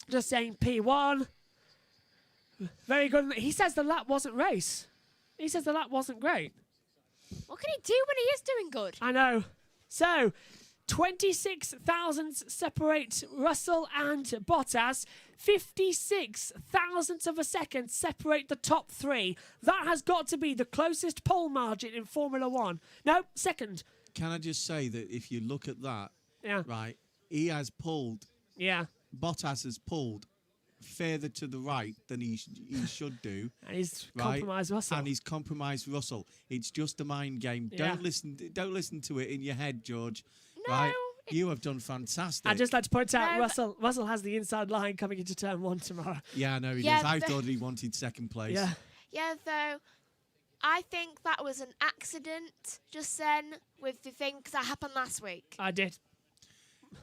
Speaker 1: Just saying P1. Very good. He says the lap wasn't race. He says the lap wasn't great.
Speaker 2: What can he do when he is doing good?
Speaker 1: I know. So, 26 thousandths separate Russell and Bottas. 56 thousandths of a second separate the top 3. That has got to be the closest pole margin in Formula 1. No, second.
Speaker 3: Can I just say that if you look at that, right, he has pulled, Bottas has pulled further to the right than he should do.
Speaker 1: And he's compromised Russell.
Speaker 3: And he's compromised Russell. It's just a mind game.
Speaker 1: Yeah.
Speaker 3: Don't listen to it in your head, George.
Speaker 2: No.
Speaker 3: Right? You have done fantastic.
Speaker 1: I'd just like to point out Russell has the inside line coming into turn 1 tomorrow.
Speaker 3: Yeah, I know he does. I thought he wanted 2nd place.
Speaker 2: Yeah, though, I think that was an accident just then with the thing that happened last week.
Speaker 1: I did.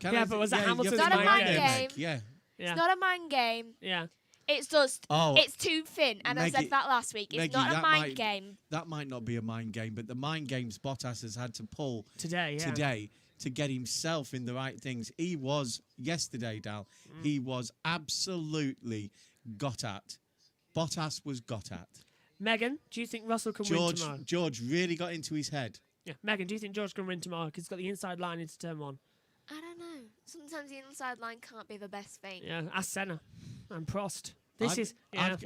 Speaker 3: But
Speaker 1: was that Hamilton's
Speaker 2: Not a mind
Speaker 1: game?
Speaker 2: game. It's not a mind game.
Speaker 1: Yeah.
Speaker 2: It's just, it's too thin. And
Speaker 3: Maggie,
Speaker 2: I said that last week. It's not a mind game.
Speaker 3: That might not be a mind game, but the mind games Bottas has had to pull
Speaker 1: today
Speaker 3: to get himself in the right things. He was, yesterday, Dal, he was absolutely got at. Bottas was got at.
Speaker 1: Megan, do you think Russell can win tomorrow?
Speaker 3: George really got into his head.
Speaker 1: Yeah. Megan, do you think George can win tomorrow? Because he's got the inside line into turn 1.
Speaker 2: I don't know. Sometimes the inside line can't be the best thing.
Speaker 1: Yeah, ask Senna and Prost.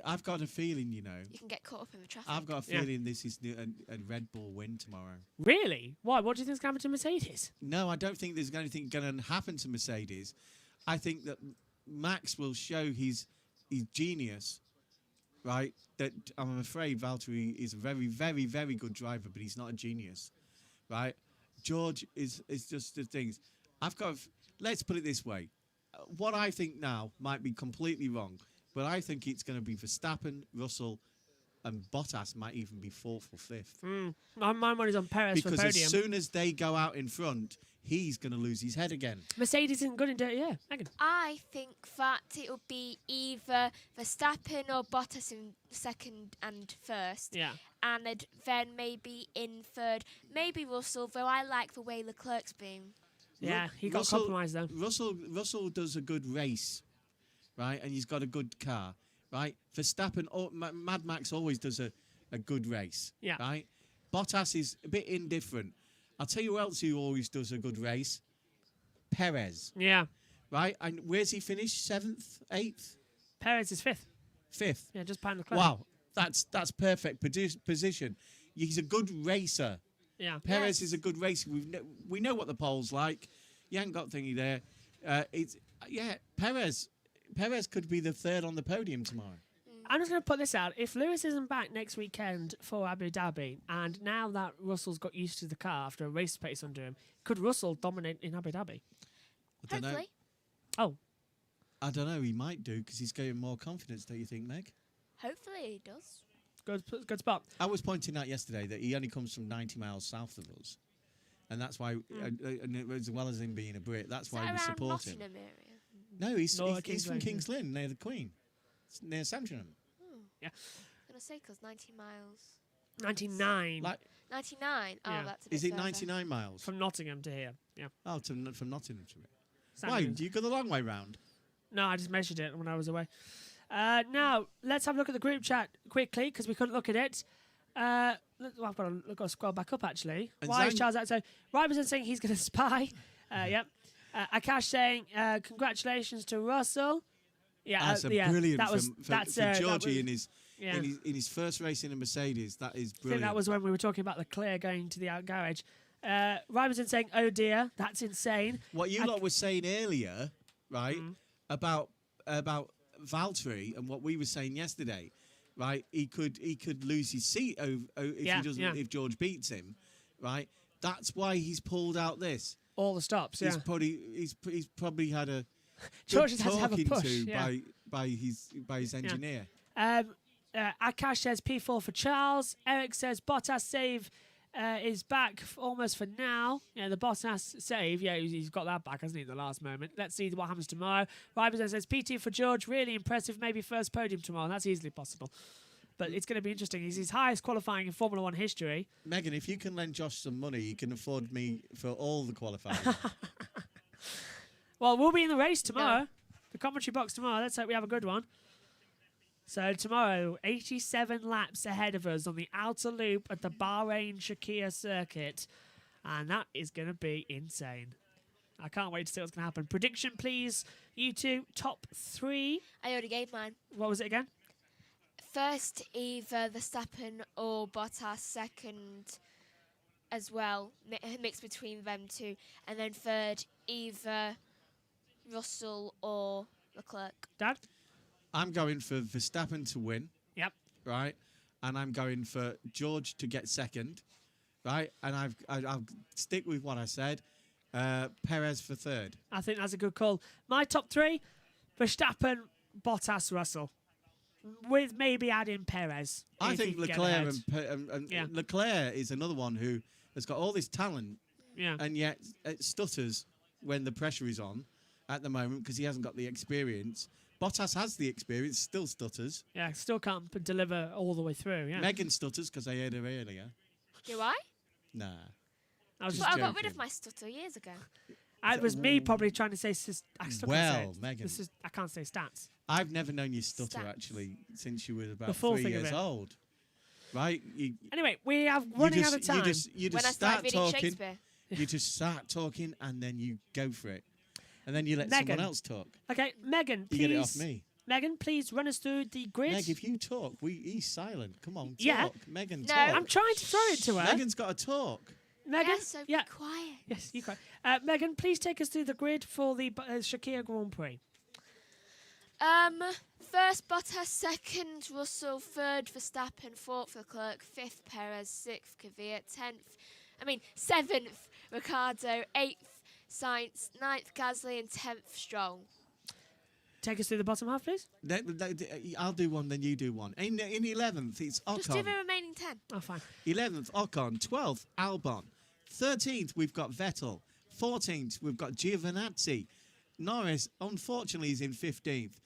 Speaker 3: I've got a feeling, you know.
Speaker 2: You can get caught up in the traffic.
Speaker 3: I've got a feeling this is a Red Bull win tomorrow.
Speaker 1: Really? Why? What do you think's going to happen to Mercedes?
Speaker 3: No, I don't think there's anything going to happen to Mercedes. I think that Max will show his genius, right? That I'm afraid Valtteri is a very, very, very good driver, but he's not a genius, right? George is just the things. Let's put it this way. What I think now might be completely wrong, but I think it's going to be Verstappen, Russell, and Bottas might even be 4th or 5th.
Speaker 1: My money's on Perez for podium.
Speaker 3: Because as soon as they go out in front, he's going to lose his head again.
Speaker 1: Mercedes isn't good in dirty air. Megan.
Speaker 2: I think that it'll be either Verstappen or Bottas in 2nd and 1st.
Speaker 1: Yeah.
Speaker 2: And then maybe in 3rd. Maybe Russell, though I like the way Leclerc's been.
Speaker 1: Yeah, he got compromised though.
Speaker 3: Russell does a good race, right? And he's got a good car, right? Verstappen, Mad Max always does a good race, right? Bottas is a bit indifferent. I'll tell you who else who always does a good race. Perez.
Speaker 1: Yeah.
Speaker 3: Right? And where's he finished? 7th? 8th?
Speaker 1: Perez is 5th.
Speaker 3: 5th.
Speaker 1: Yeah, just behind Leclerc.
Speaker 3: Wow. That's perfect position. He's a good racer.
Speaker 1: Yeah.
Speaker 3: Perez is a good racer. We know what the pole's like. You ain't got thingy there. Perez could be the 3rd on the podium tomorrow.
Speaker 1: I'm just going to put this out. If Lewis isn't back next weekend for Abu Dhabi, and now that Russell's got used to the car after a race pace under him, could Russell dominate in Abu Dhabi?
Speaker 3: I don't know.
Speaker 2: Hopefully.
Speaker 1: Oh.
Speaker 3: I don't know. He might do because he's getting more confidence, don't you think, Meg?
Speaker 2: Hopefully he does.
Speaker 1: Good spot.
Speaker 3: I was pointing out yesterday that he only comes from 90 miles south of us. And that's why, and as well as him being a Brit, that's why we support him.
Speaker 2: Nottingham area?
Speaker 3: No, he's
Speaker 1: Kings
Speaker 3: from
Speaker 1: Lynn.
Speaker 3: Kings Lynn, near the Queen. It's near Sandringham.
Speaker 1: Yeah.
Speaker 2: I'm going to say because 90 miles.
Speaker 1: 99
Speaker 3: Like,
Speaker 2: 99? Oh,
Speaker 1: Yeah.
Speaker 2: that's a bit
Speaker 3: is it
Speaker 2: further.
Speaker 3: 99 miles?
Speaker 1: from Nottingham to here. Yeah.
Speaker 3: Oh, from Nottingham to it. Why?
Speaker 1: Sandringham.
Speaker 3: Do you go the long way round?
Speaker 1: No, I just measured it when I was away. Now, let's have a look at the group chat quickly because we couldn't look at it. I've got to scroll back up, actually.
Speaker 3: And
Speaker 1: Why is
Speaker 3: Zhang-
Speaker 1: Charles out? So, Ryberson saying he's going to spy. Yep. Akash saying congratulations to Russell. Yeah,
Speaker 3: That's brilliant
Speaker 1: that was,
Speaker 3: for Georgie in his
Speaker 1: yeah.
Speaker 3: in his first race in a Mercedes. That is
Speaker 1: I think
Speaker 3: brilliant.
Speaker 1: that was when we were talking about Leclerc going to the out garage. Ryberson saying, oh dear, that's insane.
Speaker 3: What you lot were saying earlier, right, about Valtteri and what we were saying yesterday, right? He could lose his seat if George beats him, right? That's why he's pulled out this.
Speaker 1: All the stops, yeah.
Speaker 3: He's probably had a
Speaker 1: George
Speaker 3: good
Speaker 1: has to have a
Speaker 3: talking
Speaker 1: push,
Speaker 3: to
Speaker 1: yeah.
Speaker 3: by his engineer.
Speaker 1: Akash says P4 for Charles. Eric says Bottas save is back almost for now. Yeah, the Bottas save. Yeah, he's got that back, hasn't he, at the last moment. Let's see what happens tomorrow. Ryberson says P2 for George. Really impressive. Maybe first podium tomorrow. That's easily possible. But it's going to be interesting. He's his highest qualifying in Formula One history.
Speaker 3: Megan, if you can lend Josh some money, you can afford me for all the qualifying.
Speaker 1: Well, we'll be in the race tomorrow. The commentary box tomorrow. Let's hope we have a good one. So tomorrow, 87 laps ahead of us on the outer loop at the Bahrain Shakir circuit. And that is going to be insane. I can't wait to see what's going to happen. Prediction, please. You two, top 3.
Speaker 2: I already gave mine.
Speaker 1: What was it again?
Speaker 2: First, either Verstappen or Bottas. Second, as well, mix between them two. And then third, either Russell or Leclerc.
Speaker 1: Dad?
Speaker 3: I'm going for Verstappen to win.
Speaker 1: Yep.
Speaker 3: Right, and I'm going for George to get second. Right, and I'll stick with what I said. Perez for third.
Speaker 1: I think that's a good call. My top 3, Verstappen, Bottas, Russell. With maybe adding Perez.
Speaker 3: I
Speaker 1: if
Speaker 3: think
Speaker 1: he can get
Speaker 3: Leclerc
Speaker 1: ahead.
Speaker 3: and
Speaker 1: Yeah.
Speaker 3: Leclerc is another one who has got all this talent,
Speaker 1: Yeah.
Speaker 3: and yet it stutters when the pressure is on at the moment because he hasn't got the experience. Bottas has the experience, still stutters.
Speaker 1: Yeah, still can't deliver all the way through. Yeah.
Speaker 3: Megan stutters because I heard her earlier.
Speaker 2: Do I?
Speaker 3: Nah.
Speaker 1: I was
Speaker 3: Just
Speaker 2: But I got rid
Speaker 3: joking.
Speaker 2: of my stutter years ago.
Speaker 1: It was me probably trying to say. I still can't say it.
Speaker 3: Megan,
Speaker 1: I can't say stats.
Speaker 3: I've never known you stutter
Speaker 2: Stats.
Speaker 3: actually since you were about
Speaker 1: The full
Speaker 3: 3
Speaker 1: thing of
Speaker 3: years
Speaker 1: it.
Speaker 3: old. Right?
Speaker 1: Anyway, we have running out of time.
Speaker 3: You
Speaker 2: When I
Speaker 3: just
Speaker 2: started
Speaker 3: start
Speaker 2: reading
Speaker 3: talking.
Speaker 2: Shakespeare.
Speaker 3: You just start talking and then you go for it. And then you let
Speaker 1: Megan.
Speaker 3: someone else talk.
Speaker 1: Okay, Megan,
Speaker 3: You
Speaker 1: please.
Speaker 3: get it off me.
Speaker 1: Megan, please run us through the grid.
Speaker 3: Meg, if you talk, he's silent. Come on, talk.
Speaker 1: Yeah.
Speaker 3: Megan,
Speaker 2: No.
Speaker 3: talk.
Speaker 1: I'm trying to throw it to her.
Speaker 3: Megan's got to talk.
Speaker 1: Megan,
Speaker 2: Yes, so
Speaker 1: yeah.
Speaker 2: be quiet.
Speaker 1: Yes, you cry. Megan, please take us through the grid for the Shakir Grand Prix.
Speaker 2: First Bottas, second Russell, third Verstappen, fourth Leclerc, fifth Perez, sixth Kvyat, seventh Ricciardo, eighth Sainz, ninth Gasly, and 10th Stroll.
Speaker 1: Take us through the bottom half, please.
Speaker 3: I'll do one, then you do one. In 11th, it's
Speaker 2: Just do
Speaker 3: Ocon.
Speaker 2: the remaining 10.
Speaker 1: Oh, fine.
Speaker 3: 11th, Ocon. 12th, Albon. 13th, we've got Vettel. 14th, we've got Giovinazzi. Norris, unfortunately, is in 15th.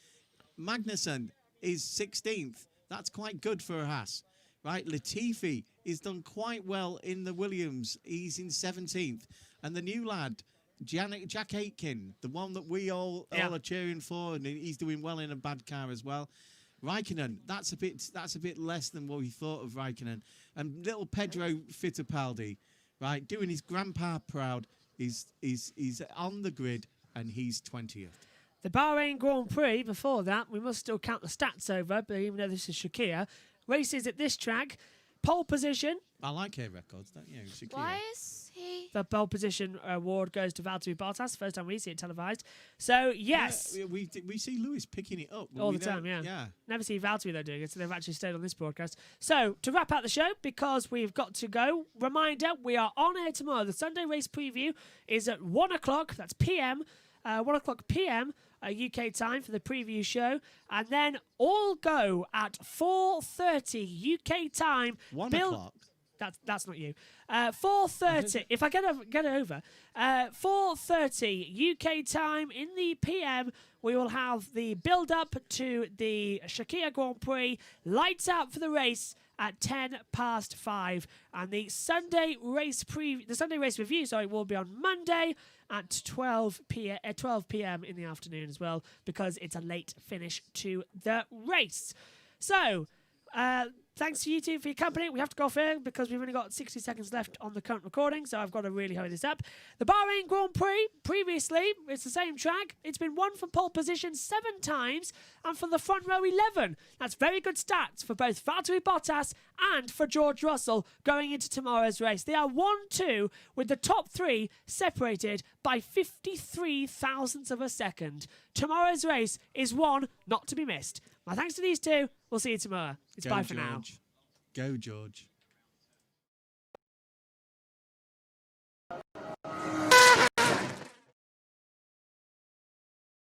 Speaker 3: Magnussen is 16th. That's quite good for a Haas. Right? Latifi is done quite well in the Williams. He's in 17th. And the new lad, Jack Aitken, the one that we all are cheering for, and he's doing well in a bad car as well. Raikkonen, that's a bit less than what we thought of Raikkonen. And little Pedro Fittipaldi, right, doing his grandpa proud. He's on the grid and he's 20th.
Speaker 1: The Bahrain Grand Prix, before that, we must still count the stats over, but even though this is Shakir, races at this track, pole position.
Speaker 3: I like her records, don't you, Shakir?
Speaker 2: Why is he?
Speaker 1: The pole position award goes to Valtteri Bottas, first time we see it televised. So, yes.
Speaker 3: Yeah, we see Lewis picking it up.
Speaker 1: All the time, yeah. Never see Valtteri, though, doing it, so they've actually stayed on this broadcast. So, to wrap out the show, because we've got to go, reminder, we are on air tomorrow. The Sunday race preview is at 1 o'clock, that's PM, 1 o'clock PM, UK time for the preview show. And then all go at 4:30 UK time.
Speaker 3: 1 o'clock?
Speaker 1: That's not you. 4:30. If I get it over. 4:30 UK time in the PM. We will have the build-up to the Shakir Grand Prix. Lights out for the race at 5:10, and the Sunday race review will be on Monday at 12 p.m. in the afternoon as well, because it's a late finish to the race. So, thanks to you two for your company. We have to go off here because we've only got 60 seconds left on the current recording, so I've got to really hurry this up. The Bahrain Grand Prix, previously, it's the same track. It's been won from pole position 7 times and from the front row 11. That's very good stats for both Valtteri Bottas and for George Russell going into tomorrow's race. They are 1-2 with the top 3 separated by 53 thousandths of a second. Tomorrow's race is one not to be missed. My thanks to these two. We'll see you tomorrow. It's bye for now.
Speaker 3: Go, George.